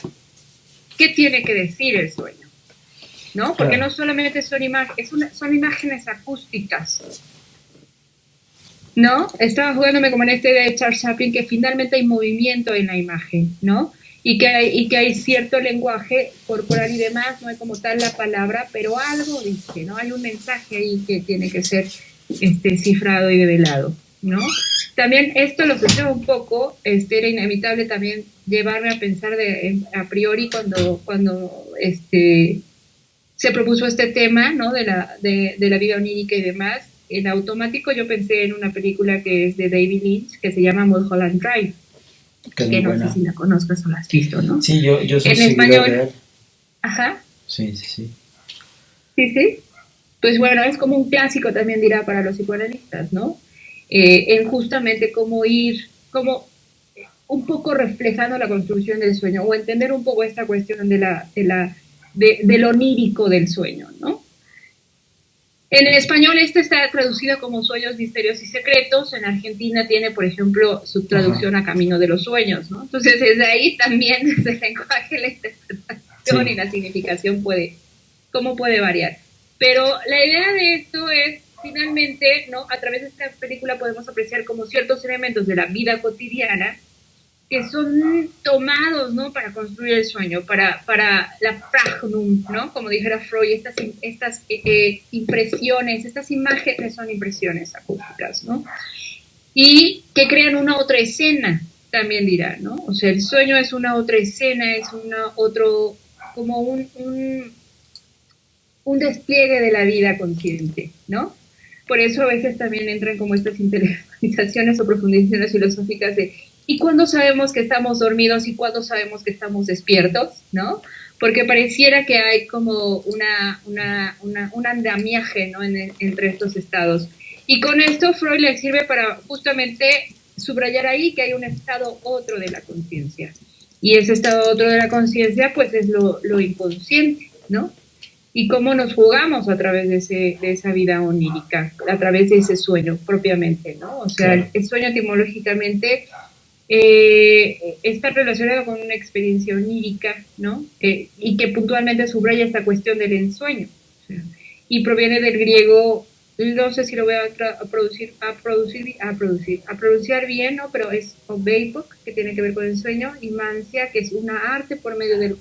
qué tiene que decir el sueño, ¿no? Porque Claro, no solamente son son imágenes acústicas, ¿no? Estaba jugándome como en este de Charles Chaplin, que finalmente hay movimiento en la imagen, ¿no? Y que hay cierto lenguaje corporal y demás, no hay como tal la palabra, pero algo dice, ¿no? Hay un mensaje ahí que tiene que ser cifrado y develado, ¿no? También esto lo pensaba un poco, era inevitable también llevarme a pensar a priori cuando se propuso este tema, ¿no? De la vida onírica y demás. En automático yo pensé en una película que es de David Lynch, que se llama Mulholland Drive, que es muy que no sé buena. si la conozcas o la has visto, ¿no? Sí, yo soy En seguidor de español, él. ajá, Sí, sí, sí. sí, sí. Pues bueno, es como un clásico también dirá para los psicoanalistas, ¿no? En justamente cómo ir, como un poco reflejando la construcción del sueño o entender un poco esta cuestión de lo onírico del sueño, ¿no? En español este está traducido como Sueños, Misterios y Secretos. En Argentina tiene, por ejemplo, su Ajá, traducción a Camino de los Sueños, ¿no? Entonces, desde ahí también, desde el lenguaje, la interpretación y sí. la significación cómo puede variar. Pero la idea de esto es, finalmente, ¿no? A través de esta película podemos apreciar como ciertos elementos de la vida cotidiana que son tomados, ¿no? Para construir el sueño, para la pragnum, ¿no? Como dijera Freud, estas impresiones, estas imágenes son impresiones acústicas, ¿no? Y que crean una otra escena, también dirá, ¿no? O sea, el sueño es una otra escena, es como un despliegue de la vida consciente, ¿no? Por eso a veces también entran como estas intelectualizaciones o profundizaciones filosóficas de ¿y cuándo sabemos que estamos dormidos y cuándo sabemos que estamos despiertos? ¿No? Porque pareciera que hay como un andamiaje, ¿no? Entre estos estados. Y con esto Freud le sirve para justamente subrayar ahí que hay un estado otro de la conciencia. Y ese estado otro de la conciencia, pues es lo inconsciente, ¿no? Y cómo nos jugamos a través de esa vida onírica, a través de ese sueño propiamente, ¿no? O sea, Claro, el sueño etimológicamente está relacionado con una experiencia onírica, ¿no? Y que puntualmente subraya esta cuestión del ensueño. O sea, y proviene del griego, no sé si lo voy a pronunciar bien, ¿no? Pero es obeipok, que tiene que ver con el sueño, y mancia, que es una arte por medio de los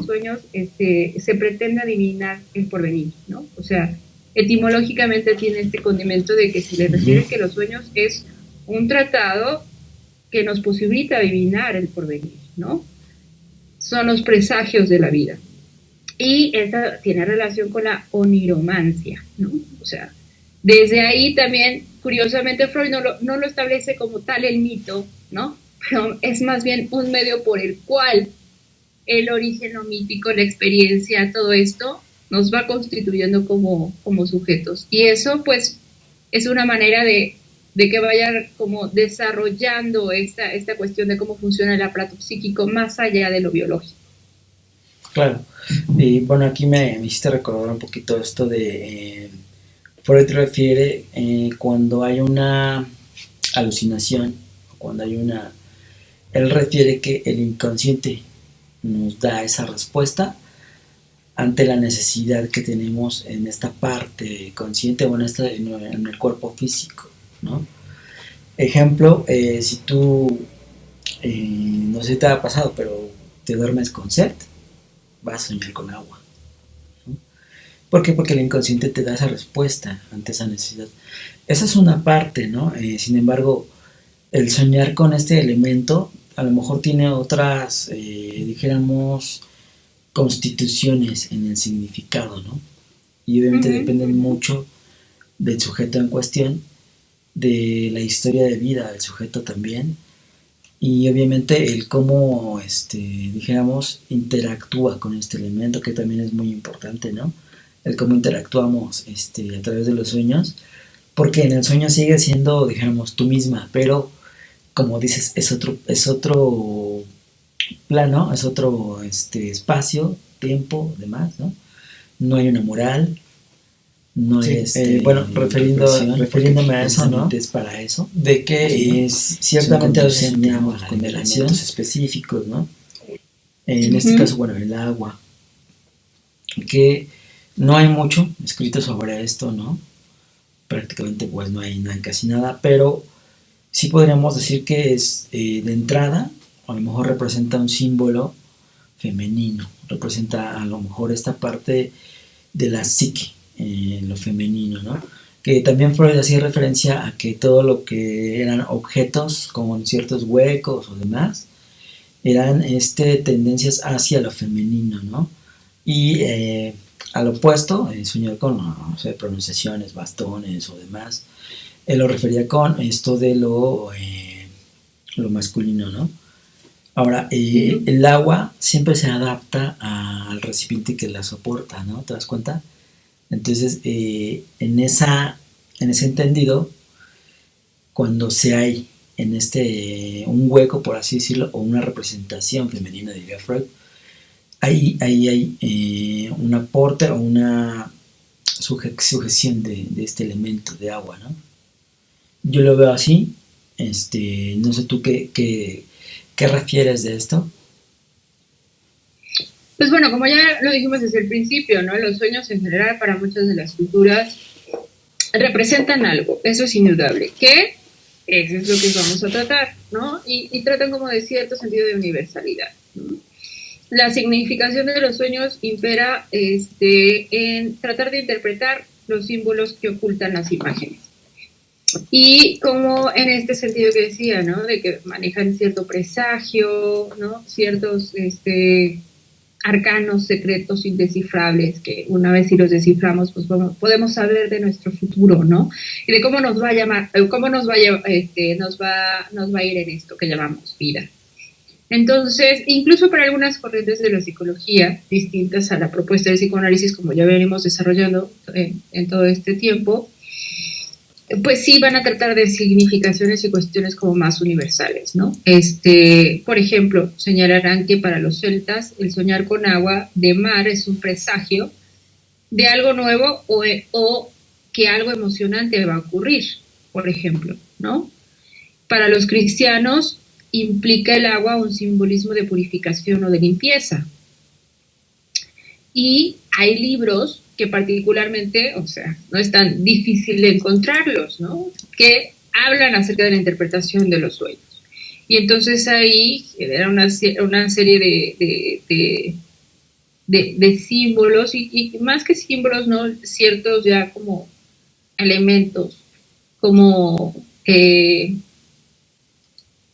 sueños se pretende adivinar el porvenir, ¿no? O sea, etimológicamente tiene este condimento de que se le refiere que los sueños es un tratado que nos posibilita adivinar el porvenir, ¿no? Son los presagios de la vida. Y esta tiene relación con la oniromancia, ¿no? O sea, desde ahí también, curiosamente, Freud no lo establece como tal el mito, ¿no? Pero es más bien un medio por el cual el origen lo mítico, la experiencia, todo esto nos va constituyendo como sujetos. Y eso, pues, es una manera de que vaya como desarrollando esta cuestión de cómo funciona el aparato psíquico más allá de lo biológico. Claro. Y bueno, aquí me hiciste recordar un poquito esto de... Freud refiere cuando hay una alucinación, cuando hay una... Él refiere que el inconsciente nos da esa respuesta ante la necesidad que tenemos en esta parte consciente o en el cuerpo físico, ¿no? Ejemplo, si tú, no sé si te ha pasado, pero te duermes con sed, vas a soñar con agua, ¿no? ¿Por qué? Porque el inconsciente te da esa respuesta ante esa necesidad. Esa es una parte, ¿no? Sin embargo, el soñar con este elemento a lo mejor tiene otras, dijéramos, constituciones en el significado, ¿no? Y obviamente Ujú, dependen ujú. mucho del sujeto en cuestión, de la historia de vida del sujeto también, y obviamente el cómo, dijéramos, interactúa con este elemento, que también es muy importante, ¿no? El cómo interactuamos a través de los sueños, porque en el sueño sigue siendo, dijéramos, tú misma, pero como dices, es otro plano, es otro espacio, tiempo, demás, ¿no? No hay una moral, no hay Sí, bueno, refiriéndome a eso, ¿no? es para eso, De que ¿sí? ciertamente a veces soñamos ¿no? con elementos específicos, ¿no? En este Ujú. caso, bueno, el agua, que no hay mucho escrito sobre esto, ¿no? Prácticamente pues no hay casi nada, pero sí podríamos decir que es de entrada, a lo mejor representa un símbolo femenino, representa a lo mejor esta parte de la psique, lo femenino, ¿no? Que también Freud hacía referencia a que todo lo que eran objetos con ciertos huecos o demás eran tendencias hacia lo femenino, ¿no? Y al opuesto, soñar con, no sé, pronunciaciones, bastones o demás, él lo refería con esto de lo masculino, ¿no? Ahora, Ujú. el agua siempre se adapta al recipiente que la soporta, ¿no? ¿Te das cuenta? Entonces, en ese entendido, cuando se hay en un hueco, por así decirlo, o una representación femenina, diría Freud, ahí hay un aporte o una sujeción de este elemento de agua, ¿no? Yo lo veo así, no sé tú qué refieres de esto. Pues bueno, como ya lo dijimos desde el principio, ¿no? Los sueños en general para muchas de las culturas representan algo, eso es indudable, que eso es lo que vamos a tratar, ¿no? Y tratan como de cierto sentido de universalidad, ¿no? La significación de los sueños impera en tratar de interpretar los símbolos que ocultan las imágenes. Y como en este sentido que decía, ¿no? De que manejan cierto presagio, ¿no? Ciertos arcanos, secretos indescifrables, que una vez si los desciframos, pues podemos saber de nuestro futuro, ¿no? Y de cómo nos va a llamar, cómo nos va a ir en esto que llamamos vida. Entonces, incluso para algunas corrientes de la psicología, distintas a la propuesta del psicoanálisis, como ya venimos desarrollando en todo este tiempo, pues sí van a tratar de significaciones y cuestiones como más universales, ¿no? Por ejemplo, señalarán que para los celtas el soñar con agua de mar es un presagio de algo nuevo o que algo emocionante va a ocurrir, por ejemplo, ¿no? Para los cristianos implica el agua un simbolismo de purificación o de limpieza. Y hay libros que particularmente, o sea, no es tan difícil de encontrarlos, ¿no? Que hablan acerca de la interpretación de los sueños. Y entonces ahí era una serie de símbolos y más que símbolos, ¿no? Ciertos ya como elementos, como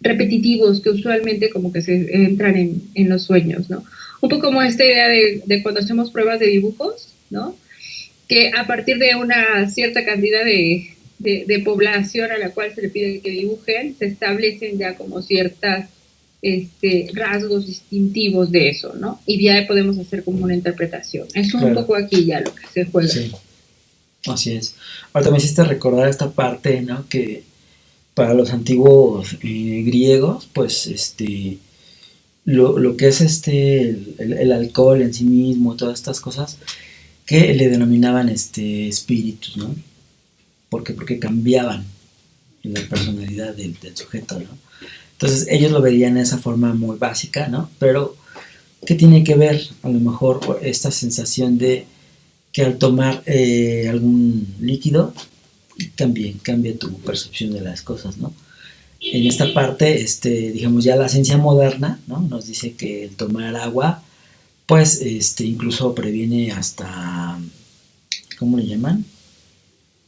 repetitivos que usualmente como que se entran en los sueños, ¿no? Un poco como esta idea de cuando hacemos pruebas de dibujos, ¿no? Que a partir de una cierta cantidad de población a la cual se le pide que dibujen, se establecen ya como ciertas rasgos distintivos de eso, ¿no? Y ya podemos hacer como una interpretación. Es un Claro, poco aquí ya lo que se juega. sí, así es. Ahorita me hiciste recordar esta parte, ¿no? Que para los antiguos griegos, pues, lo que es el alcohol en sí mismo, todas estas cosas, que le denominaban espíritus, ¿no? Porque cambiaban en la personalidad del sujeto, ¿no? Entonces ellos lo verían de esa forma muy básica, ¿no? Pero, ¿qué tiene que ver a lo mejor esta sensación de que al tomar algún líquido también cambia tu percepción de las cosas, ¿no? En esta parte, digamos, ya la ciencia moderna, ¿no? Nos dice que el tomar agua, pues, incluso previene hasta, ¿cómo le llaman?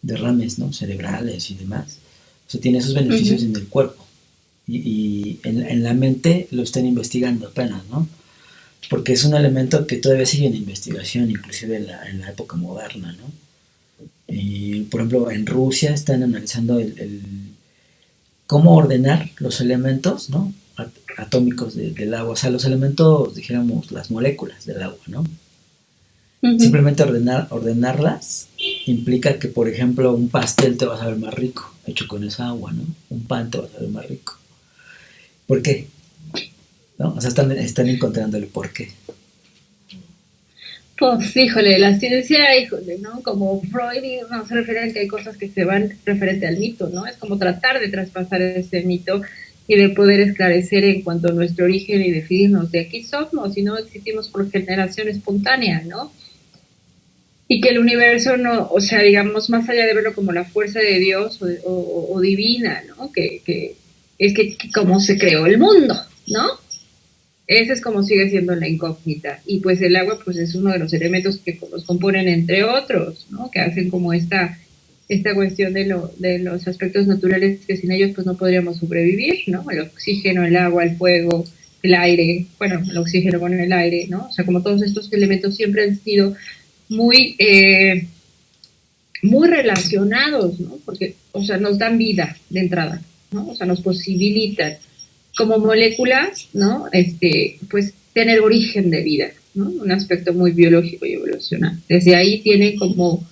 Derrames, ¿no? Cerebrales y demás. O sea, tiene esos beneficios Uh-huh. en el cuerpo. Y en la mente lo están investigando apenas, ¿no? Porque es un elemento que todavía sigue en investigación, inclusive en la época moderna, ¿no? Y, por ejemplo, en Rusia están analizando cómo ordenar los elementos, ¿no? Atómicos del agua, o sea, los elementos, dijéramos, las moléculas del agua, ¿no? Uh-huh. Simplemente ordenarlas implica que, por ejemplo, un pastel te va a saber más rico, hecho con esa agua, ¿no? Un pan te va a saber más rico. ¿Por qué? ¿No? O sea, están encontrando el por qué. Pues, híjole, la ciencia, híjole, ¿no? Como Freud nos refiere a que hay cosas que se van referente al mito, ¿no? Es como tratar de traspasar ese mito y de poder esclarecer en cuanto a nuestro origen y definirnos de aquí somos y no existimos por generación espontánea, ¿no? Y que el universo no, o sea, digamos, más allá de verlo como la fuerza de Dios o divina, ¿no? Que es que como se creó el mundo, ¿no? Ese es como sigue siendo la incógnita. Y pues el agua pues es uno de los elementos que los componen entre otros, ¿no? Que hacen como esta cuestión de los aspectos naturales que sin ellos pues no podríamos sobrevivir, ¿no? El oxígeno, el agua, el fuego, el aire, bueno, el oxígeno con el aire, ¿no? O sea, como todos estos elementos siempre han sido muy, muy relacionados, ¿no? Porque, o sea, nos dan vida de entrada, ¿no? O sea, nos posibilitan como moléculas, ¿no? Pues tener origen de vida, ¿no? Un aspecto muy biológico y evolucional. Desde ahí tiene como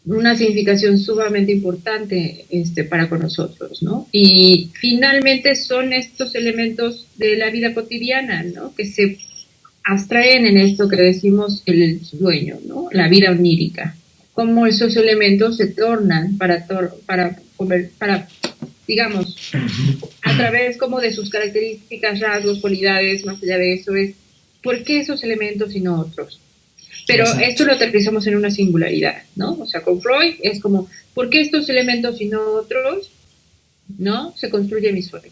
una significación sumamente importante para con nosotros, ¿no? Y finalmente son estos elementos de la vida cotidiana, ¿no? Que se abstraen en esto que decimos el sueño, ¿no? La vida onírica. Cómo esos elementos se tornan para digamos, a través como de sus características, rasgos, cualidades, más allá de eso, es ¿por qué esos elementos y no otros? Pero Exacto. esto lo aterrizamos en una singularidad, ¿no? O sea, con Freud es como, ¿por qué estos elementos y no otros? ¿No? Se construye mi sueño.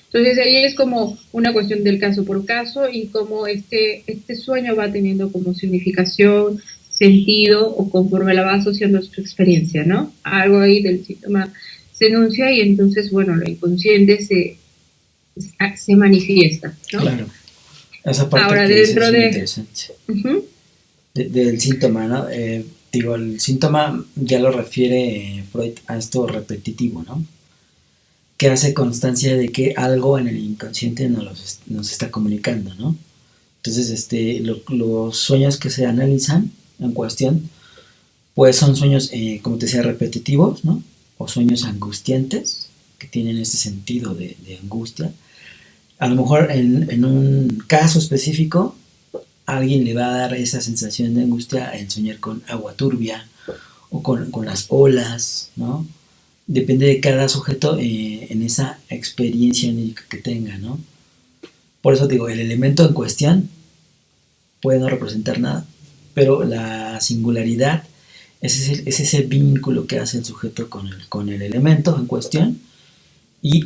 Entonces ahí es como una cuestión del caso por caso y cómo este sueño va teniendo como significación, sentido o conforme la va asociando a su experiencia, ¿no? Algo ahí del síntoma se enuncia y entonces, bueno, lo inconsciente se manifiesta, ¿no? Claro. Esa parte Ahora, que dices dentro es muy de... interesante. Uh-huh. Del síntoma, ¿no? Digo, el síntoma ya lo refiere Freud a esto repetitivo, ¿no? Que hace constancia de que algo en el inconsciente nos está comunicando, ¿no? Entonces, los sueños que se analizan en cuestión, pues son sueños, como te decía, repetitivos, ¿no? O sueños angustiantes, que tienen este sentido de angustia. A lo mejor en un caso específico, a alguien le va a dar esa sensación de angustia en soñar con agua turbia o con las olas, ¿no? Depende de cada sujeto en esa experiencia que tenga, ¿no? Por eso digo, el elemento en cuestión puede no representar nada, pero la singularidad es ese vínculo que hace el sujeto con el elemento en cuestión y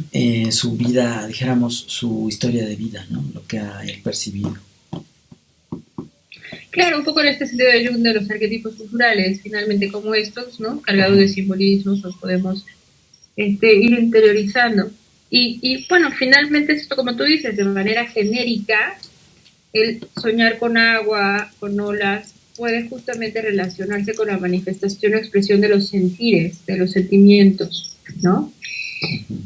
su vida, dijéramos, su historia de vida, ¿no? Lo que ha él percibido. Claro, un poco en este sentido de Jung de los arquetipos culturales, finalmente como estos, ¿no? Cargados Ajá. de simbolismos, los podemos ir interiorizando. Bueno, finalmente esto, como tú dices, de manera genérica, el soñar con agua, con olas, puede justamente relacionarse con la manifestación o expresión de los sentires, de los sentimientos, ¿no? Uh-huh.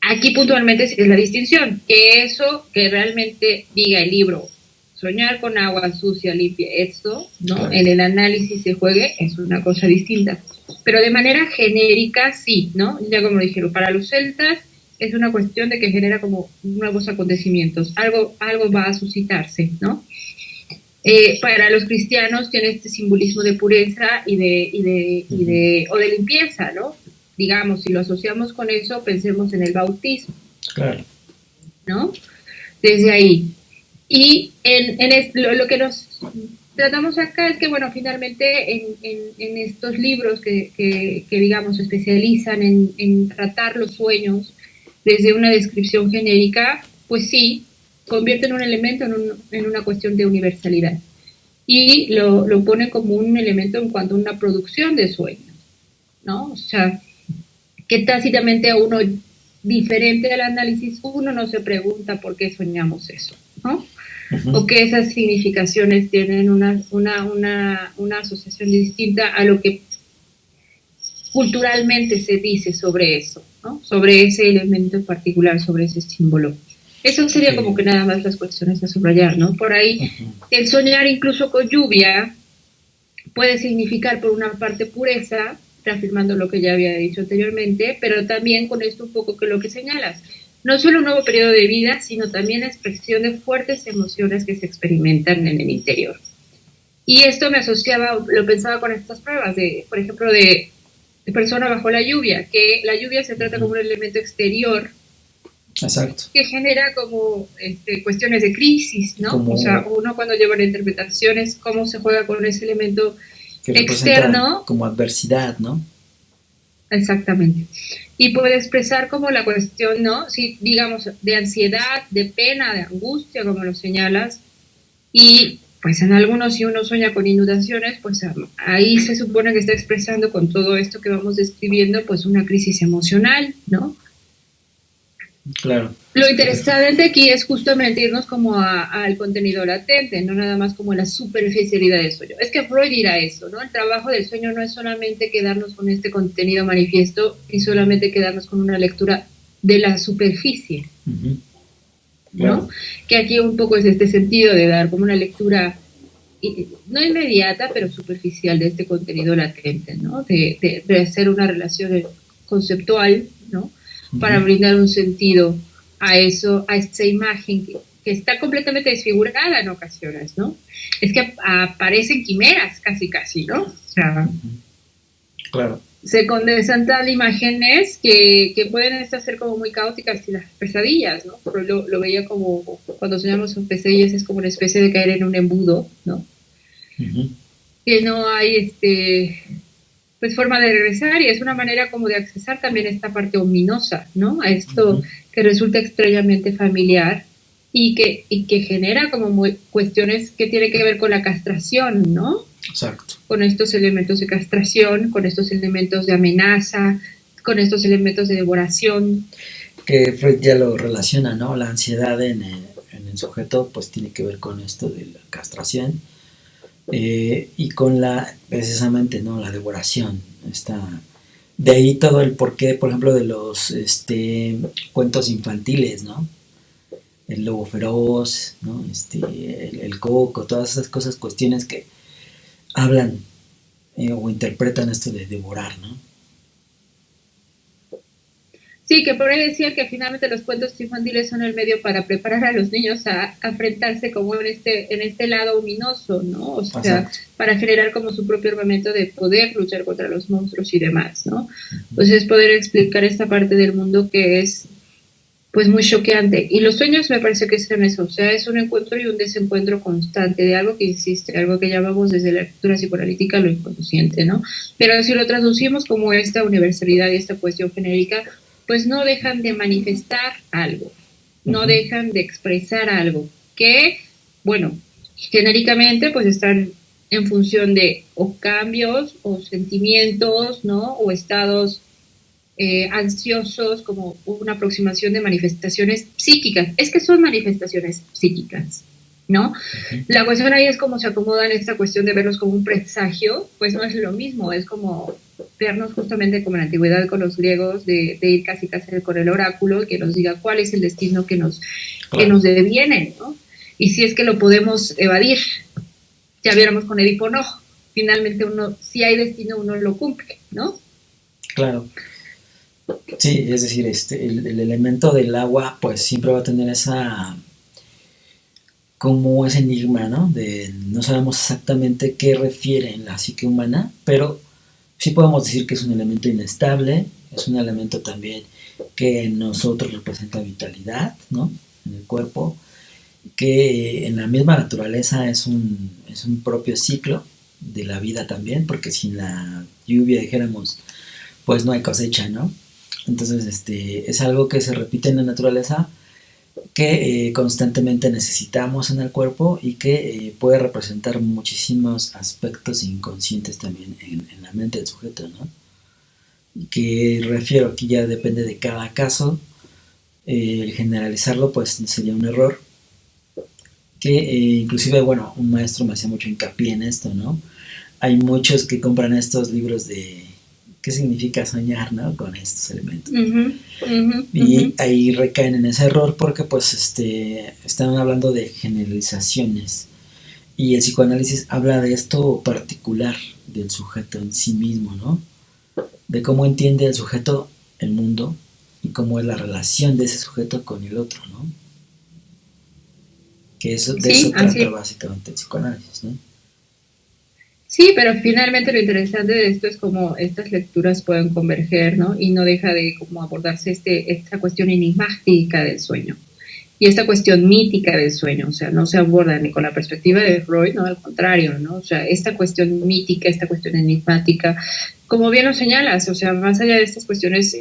Aquí puntualmente es la distinción, que eso que realmente diga el libro, soñar con agua sucia, limpia, esto, ¿no? Claro. En el análisis se juegue es una cosa distinta. Pero de manera genérica, sí, ¿no? Ya como dijeron, para los celtas es una cuestión de que genera como nuevos acontecimientos, algo va a suscitarse, ¿no? Para los cristianos tiene este simbolismo de pureza o de limpieza, ¿no? Digamos, si lo asociamos con eso, pensemos en el bautismo. Claro. ¿No? Desde ahí. Y lo que nos tratamos acá es que, bueno, finalmente en estos libros que digamos, se especializan en tratar los sueños desde una descripción genérica, pues sí, convierten un elemento en una cuestión de universalidad. Y lo pone como un elemento en cuanto a una producción de sueños, ¿no? O sea, que tácitamente a uno, diferente del análisis, uno no se pregunta por qué soñamos eso, ¿no? Uh-huh. O que esas significaciones tienen una asociación distinta a lo que culturalmente se dice sobre eso, ¿no? Sobre ese elemento en particular, sobre ese símbolo. Eso sería como que nada más las cuestiones a subrayar, ¿no? Por ahí, el soñar incluso con lluvia puede significar por una parte pureza, reafirmando lo que ya había dicho anteriormente, pero también con esto un poco que lo que señalas, no solo un nuevo periodo de vida, sino también la expresión de fuertes emociones que se experimentan en el interior. Y esto me asociaba, lo pensaba con estas pruebas, por ejemplo, de persona bajo la lluvia, que la lluvia se trata como un elemento exterior. Exacto. Que genera como cuestiones de crisis, ¿no? Como, o sea, uno cuando lleva la interpretación es cómo se juega con ese elemento que externo. Como adversidad, ¿no? Exactamente. Y puede expresar como la cuestión, ¿no? Si, digamos, de ansiedad, de pena, de angustia, como lo señalas. Y pues en algunos, si uno sueña con inundaciones, pues ahí se supone que está expresando con todo esto que vamos describiendo, pues una crisis emocional, ¿no? Claro. Lo interesante aquí es justamente irnos como al contenido latente, no nada más como la superficialidad del sueño. Es que Freud dirá eso, ¿no? El trabajo del sueño no es solamente quedarnos con este contenido manifiesto y solamente quedarnos con una lectura de la superficie, uh-huh. Claro. ¿No? Que aquí un poco es este sentido de dar como una lectura no inmediata, pero superficial de este contenido latente, ¿no? De hacer una relación conceptual, ¿no? Para brindar un sentido a eso, a esta imagen que está completamente desfigurada en ocasiones, ¿no? Es que aparecen quimeras casi, ¿no? O sea, claro. Se condensan tal imágenes que pueden ser como muy caóticas y las pesadillas, ¿no? Pero lo veía como, cuando soñamos con pesadillas es como una especie de caer en un embudo, ¿no? Uh-huh. Que no hay pues forma de regresar y es una manera como de accesar también esta parte ominosa, ¿no? A esto uh-huh. que resulta extrañamente familiar y que genera como cuestiones que tienen que ver con la castración, ¿no? Exacto. Con estos elementos de castración, con estos elementos de amenaza, con estos elementos de devoración. Que Freud ya lo relaciona, ¿no? La ansiedad en el sujeto pues tiene que ver con esto de la castración. Y con precisamente, ¿no? La devoración. De ahí todo el porqué, por ejemplo, de los cuentos infantiles, ¿no? El lobo feroz, ¿no? El coco, todas esas cosas, cuestiones que hablan o interpretan esto de devorar, ¿no? Sí, que por ahí decía que finalmente los cuentos infantiles son el medio para preparar a los niños a enfrentarse como en este lado ominoso, ¿no? O sea, exacto. Para generar como su propio armamento de poder luchar contra los monstruos y demás, ¿no? Entonces poder explicar esta parte del mundo que es pues muy choqueante. Y los sueños me parece que son eso, o sea, es un encuentro y un desencuentro constante de algo que existe, algo que llamamos desde la lectura psicoanalítica lo inconsciente, ¿no? Pero si lo traducimos como esta universalidad y esta cuestión genérica, pues no dejan de manifestar algo, no dejan de expresar algo, que, bueno, genéricamente pues están en función de o cambios o sentimientos, ¿no? O estados ansiosos, como una aproximación de manifestaciones psíquicas. Es que son manifestaciones psíquicas, ¿no? Uh-huh. La cuestión ahí es cómo se acomodan esta cuestión de verlos como un presagio, pues no es lo mismo, es como vernos justamente como en la antigüedad con los griegos, de ir casi con el oráculo, que nos diga cuál es el destino que nos deviene, ¿no? Y si es que lo podemos evadir, ya viéramos con Edipo, no, finalmente si hay destino uno lo cumple, ¿no? Claro. Sí, es decir, el elemento del agua pues siempre va a tener esa, como ese enigma, ¿no? De no sabemos exactamente qué refiere en la psique humana, pero sí podemos decir que es un elemento inestable, es un elemento también que en nosotros representa vitalidad, ¿no? En el cuerpo, que en la misma naturaleza es un propio ciclo de la vida también, porque sin la lluvia, dijéramos, pues no hay cosecha, ¿no? Entonces, es algo que se repite en la naturaleza, que constantemente necesitamos en el cuerpo y que puede representar muchísimos aspectos inconscientes también en la mente del sujeto, ¿no? Y que refiero aquí ya depende de cada caso, el generalizarlo pues sería un error, que inclusive, bueno, un maestro me hacía mucho hincapié en esto, ¿no? Hay muchos que compran estos libros de qué significa soñar, ¿no? Con estos elementos. Ujú, ujú, ujú. Y ahí recaen en ese error porque pues están hablando de generalizaciones y el psicoanálisis habla de esto particular del sujeto en sí mismo, ¿no? De cómo entiende el sujeto el mundo y cómo es la relación de ese sujeto con el otro, ¿no? Que eso, de Sí, eso así trata es. básicamente el psicoanálisis, ¿no? Sí, pero finalmente lo interesante de esto es cómo estas lecturas pueden converger, ¿no? Y no deja de como abordarse esta cuestión enigmática del sueño y esta cuestión mítica del sueño, o sea, no se aborda ni con la perspectiva de Freud, no, al contrario, ¿no? O sea, esta cuestión mítica, esta cuestión enigmática, como bien lo señalas, o sea, más allá de estas cuestiones,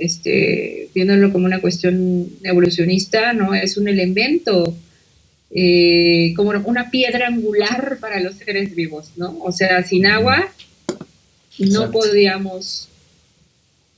viéndolo como una cuestión evolucionista, ¿no? Es un elemento como una piedra angular para los seres vivos, ¿no? O sea, sin Ujú. agua no Exacto. podríamos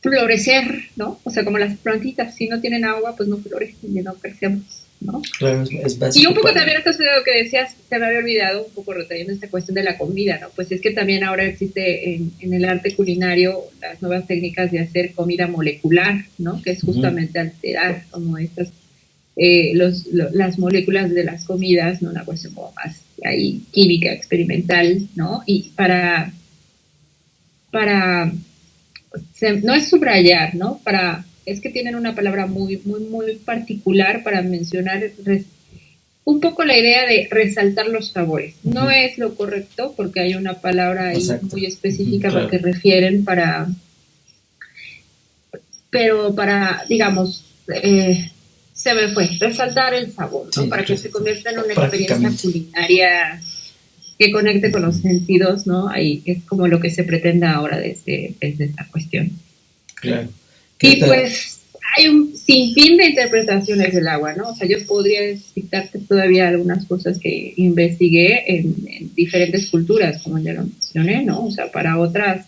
florecer, ¿no? O sea, como las plantitas, si no tienen agua, pues no florecen y no crecemos, ¿no? Claro, es Y un básico poco para... también esto es lo que decías, se me había olvidado, un poco reteniendo esta cuestión de la comida, ¿no? Pues es que también ahora existe en el arte culinario las nuevas técnicas de hacer comida molecular, ¿no? Que es Ujú. justamente alterar como estas las moléculas de las comidas, ¿no? Una cuestión como más ahí química, experimental, ¿no? Y para no es subrayar, ¿no? Es que tienen una palabra muy, muy, muy particular para mencionar un poco la idea de resaltar los sabores. No Ujú. es lo correcto porque hay una palabra ahí Exacto. muy Ujú. específica para Claro. que refieren pero digamos, se me fue, resaltar el sabor, ¿no? Sí, Para que se convierta en una experiencia prácticamente. culinaria que conecte con los Ujú. sentidos, ¿no? Ahí es como lo que se pretende ahora desde esta cuestión. Claro. Que Y ahorita... pues hay un sinfín de interpretaciones del agua, ¿no? O sea, yo podría citarte todavía algunas cosas que investigué en diferentes culturas, como ya lo mencioné, ¿no? O sea, para otras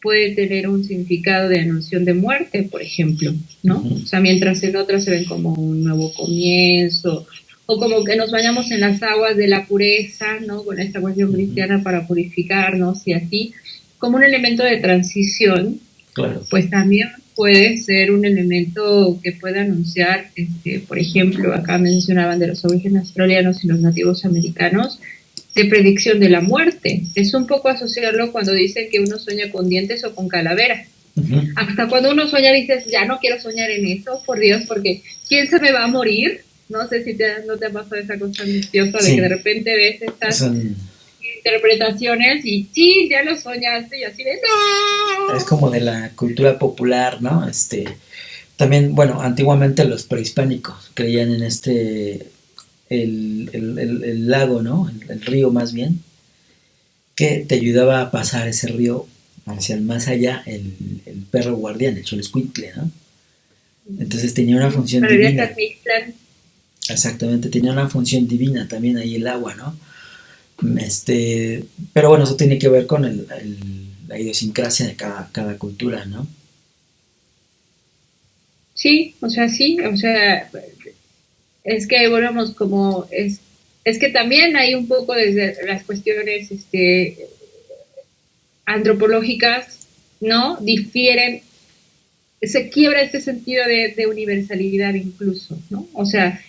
puede tener un significado de anunciación de muerte, por ejemplo, ¿no? Ujú. O sea, mientras en otras se ven como un nuevo comienzo, o como que nos bañamos en las aguas de la pureza, ¿no? Con esta cuestión Ujú. cristiana para purificarnos y así, como un elemento de transición, Claro. pues también puede ser un elemento que puede anunciar, por ejemplo, acá mencionaban de los orígenes australianos y los nativos americanos, de predicción de la muerte. Es un poco asociarlo cuando dicen que uno sueña con dientes o con calaveras. Ujú. Hasta cuando uno sueña dices, ya no quiero soñar en eso, por Dios, porque ¿quién se me va a morir? No sé si no te ha pasado esa cosa angustiosa de que de Sí, repente ves estas son, interpretaciones y sí, ya lo soñaste y así de es ¡no! como de la cultura popular, ¿no? También, bueno, antiguamente los prehispánicos creían en el lago, ¿no? El río más bien, que te ayudaba a pasar ese río hacia el más allá, el perro guardián, el Xoloscuincle, ¿no? Entonces tenía una función Para el viaje divina, a Mictlán. exactamente, tenía una función divina también ahí el agua, ¿no? Pero bueno, eso tiene que ver con la idiosincrasia de cada cultura, ¿no? Sí, o sea, es que volvemos como, es que también hay un poco desde las cuestiones antropológicas, ¿no? Difieren, se quiebra este sentido de universalidad incluso, ¿no? O sea,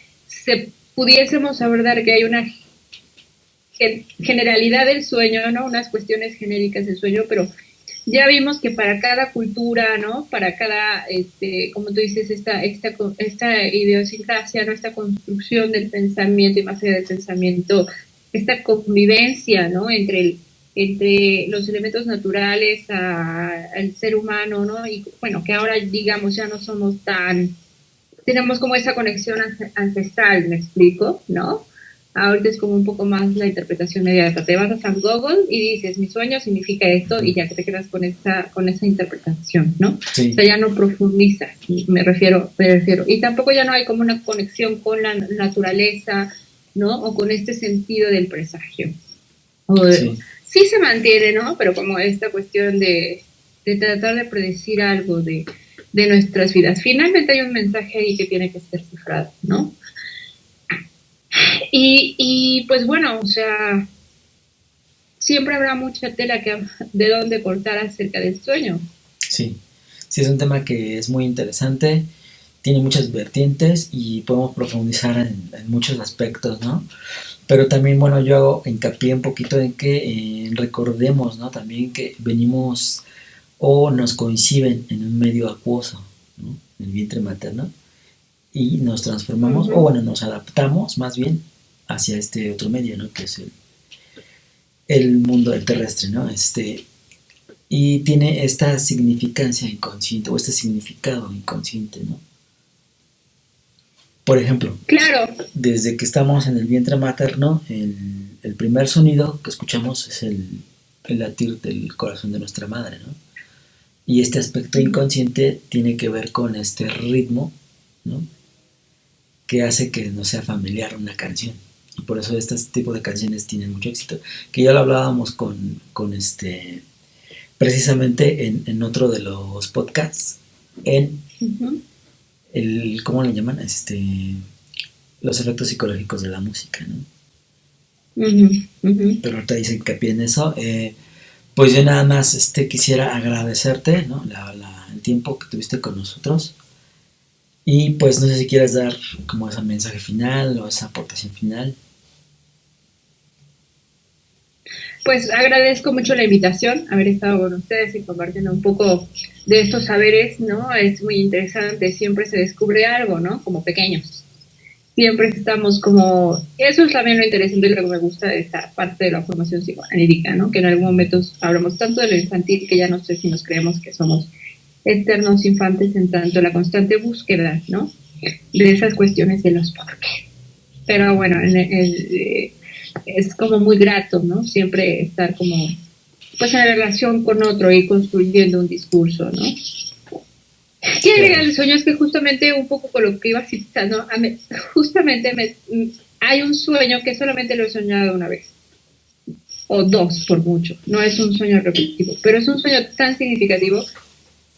pudiésemos abordar que hay una generalidad del sueño, ¿no? Unas cuestiones genéricas del sueño, pero ya vimos que para cada cultura, ¿no? Para cada, como tú dices, esta idiosincrasia, ¿no? Esta construcción del pensamiento y más allá del pensamiento, esta convivencia, ¿no? Entre los elementos naturales al ser humano, ¿no? Y bueno, que ahora digamos ya no somos tan, tenemos como esa conexión ancestral, me explico, ¿no? Ahorita es como un poco más la interpretación inmediata. Te vas a San Google y dices, mi sueño significa esto, y ya que te quedas con esa interpretación, ¿no? Sí. O sea, ya no profundizas, me refiero. Y tampoco ya no hay como una conexión con la naturaleza, ¿no? O con este sentido del presagio. Sí se mantiene, ¿no? Pero como esta cuestión de tratar de predecir algo de nuestras vidas. Finalmente hay un mensaje ahí que tiene que ser cifrado, ¿no? Y pues bueno, o sea, siempre habrá mucha tela de dónde cortar acerca del sueño. Sí, sí, es un tema que es muy interesante, tiene muchas vertientes y podemos profundizar en muchos aspectos, ¿no? Pero también, bueno, yo hago hincapié un poquito en que recordemos, ¿no? También que venimos o nos coinciden en un medio acuoso, ¿no? En el vientre materno, y nos transformamos, o bueno, nos adaptamos más bien hacia este otro medio, ¿no? Que es el mundo del terrestre, ¿no? Y tiene esta significancia inconsciente, o este significado inconsciente, ¿no? Por ejemplo, claro, desde que estamos en el vientre materno, el primer sonido que escuchamos es el latir del corazón de nuestra madre, ¿no? Y este aspecto inconsciente tiene que ver con este ritmo, ¿no? Que hace que no sea familiar una canción. Y por eso este tipo de canciones tienen mucho éxito. Que ya lo hablábamos con precisamente en otro de los podcasts, en ¿cómo le llaman? Los efectos psicológicos de la música, ¿no? Pero ahorita dice hincapié en eso. Pues yo nada más quisiera agradecerte, ¿no? El tiempo que tuviste con nosotros. Y pues no sé si quieres dar como ese mensaje final o esa aportación final. Pues agradezco mucho la invitación, haber estado con ustedes y compartiendo un poco de estos saberes, ¿no? Es muy interesante, siempre se descubre algo, ¿no? Como pequeños. Siempre estamos como, eso es también lo interesante y lo que me gusta de esta parte de la formación psicoanalítica, ¿no? Que en algún momento hablamos tanto de lo infantil que ya no sé si nos creemos que somos eternos infantes en tanto la constante búsqueda, ¿no? De esas cuestiones de los por qué. Pero bueno, es como muy grato, ¿no? Siempre estar como, pues en relación con otro y construyendo un discurso, ¿no? Y el sueño es que justamente un poco con lo que iba citando, justamente hay un sueño que solamente lo he soñado una vez, o dos por mucho, no es un sueño repetitivo, pero es un sueño tan significativo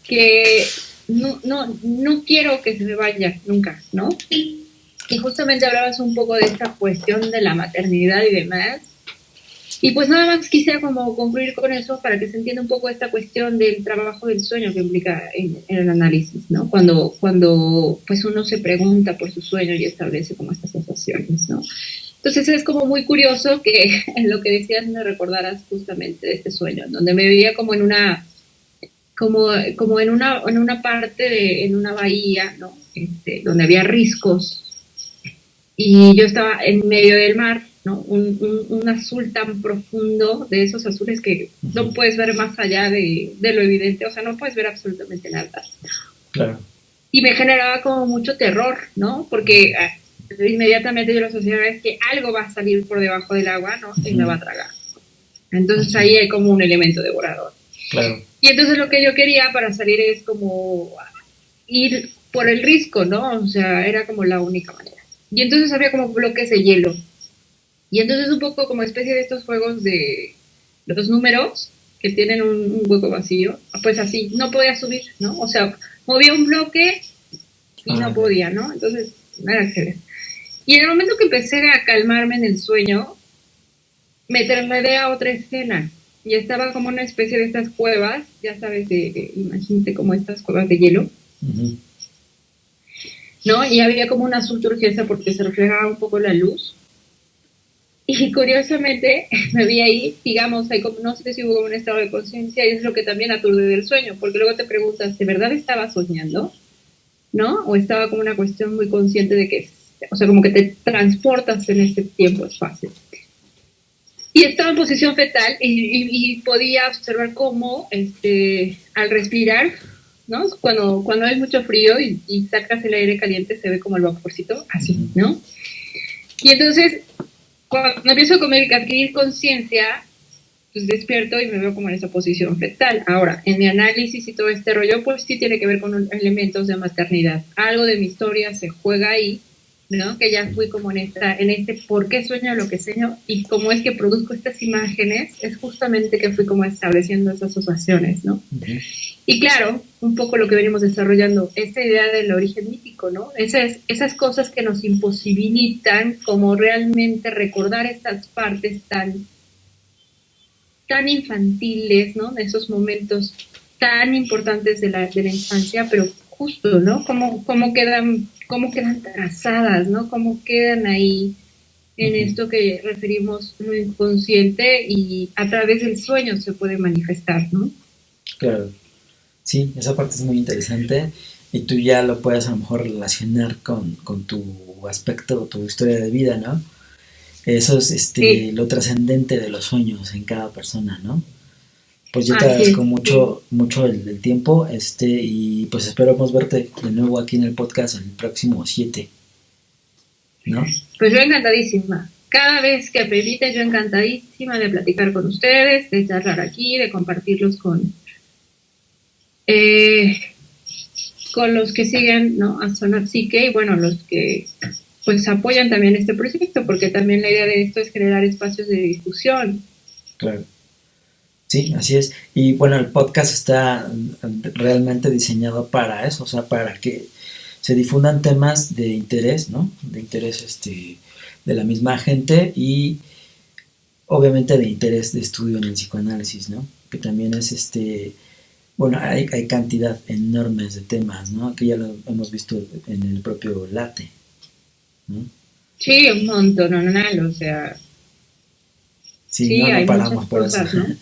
que no quiero que se me vaya nunca, ¿no? Y justamente hablabas un poco de esta cuestión de la maternidad y demás. Y pues nada más quisiera como concluir con eso para que se entienda un poco esta cuestión del trabajo del sueño que implica en el análisis, ¿no? Cuando pues uno se pregunta por su sueño y establece como estas sensaciones, ¿no? Entonces es como muy curioso que en lo que decías me recordaras justamente de este sueño, donde me veía como en una como en una parte en una bahía, ¿no? Donde había riscos y yo estaba en medio del mar, ¿no? Un azul tan profundo, de esos azules que no puedes ver más allá de lo evidente, o sea, no puedes ver absolutamente nada. Claro. Y me generaba como mucho terror, ¿no? Porque inmediatamente yo lo asociaba es que algo va a salir por debajo del agua, ¿no? Y me va a tragar. Entonces ahí hay como un elemento devorador. Claro. Y entonces lo que yo quería para salir es como ir por el risco, ¿no? O sea, era como la única manera. Y entonces había como bloques de hielo. Y entonces un poco como especie de estos juegos de los números que tienen un hueco vacío, pues así, no podía subir, ¿no? O sea, movía un bloque y no podía, ¿no? Entonces, nada que ver. Y en el momento que empecé a calmarme en el sueño, me trasladé a otra escena. Y estaba como una especie de estas cuevas, ya sabes, imagínate como estas cuevas de hielo. ¿No? Y había como un azul turquesa porque se reflejaba un poco la luz. Y curiosamente me vi ahí, digamos, ahí como, no sé si hubo un estado de conciencia y es lo que también aturde del sueño, porque luego te preguntas, ¿de verdad estaba soñando? ¿No? O estaba como una cuestión muy consciente de que, o sea, como que te transportas en este tiempo-espacio. Y estaba en posición fetal y podía observar cómo al respirar, ¿no? Cuando hay mucho frío y sacas el aire caliente se ve como el vaporcito, así, ¿no? Y entonces, cuando empiezo a adquirir conciencia, pues despierto y me veo como en esa posición fetal. Ahora, en mi análisis y todo este rollo, pues sí tiene que ver con elementos de maternidad. Algo de mi historia se juega ahí, ¿no? Que ya fui como en este por qué sueño lo que sueño y cómo es que produzco estas imágenes, es justamente que fui como estableciendo esas asociaciones, ¿no? Uh-huh. Y claro, un poco lo que venimos desarrollando, esta idea del origen mítico, ¿no? Esas cosas que nos imposibilitan como realmente recordar estas partes tan infantiles, ¿no? De esos momentos tan importantes de la infancia, pero justo, ¿no? Cómo quedan trazadas, ¿no? Cómo quedan ahí en uh-huh. Esto que referimos lo inconsciente y a través del sueño se puede manifestar, ¿no? Claro. Sí, esa parte es muy interesante y tú ya lo puedes a lo mejor relacionar con tu aspecto, tu historia de vida, ¿no? Eso es sí. Lo trascendente de los sueños en cada persona, ¿no? Pues yo te agradezco mucho, mucho el tiempo, y pues esperamos verte de nuevo aquí en el podcast el próximo 7, ¿no? Pues yo encantadísima. Cada vez que permite, yo encantadísima de platicar con ustedes, de charlar aquí, de compartirlos con los que siguen, ¿no? A Zona Psique y bueno, los que pues apoyan también este proyecto, porque también la idea de esto es generar espacios de discusión. Claro. Sí, así es. Y bueno, el podcast está realmente diseñado para eso, o sea, para que se difundan temas de interés, ¿no? De interés de la misma gente y obviamente de interés de estudio en el psicoanálisis, ¿no? Que también es bueno, hay cantidad enormes de temas, ¿no? Que ya lo hemos visto en el propio Late, ¿no? Sí, un montón, o sea... Sí, no paramos por cosas, eso. ¿No?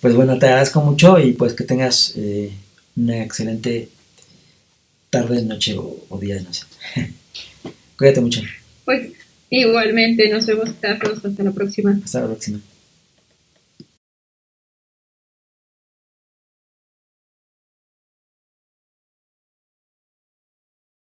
Pues bueno, te agradezco mucho y pues que tengas una excelente tarde, noche o día, no sé. Cuídate mucho. Pues igualmente, nos vemos, Carlos, hasta la próxima. Hasta la próxima.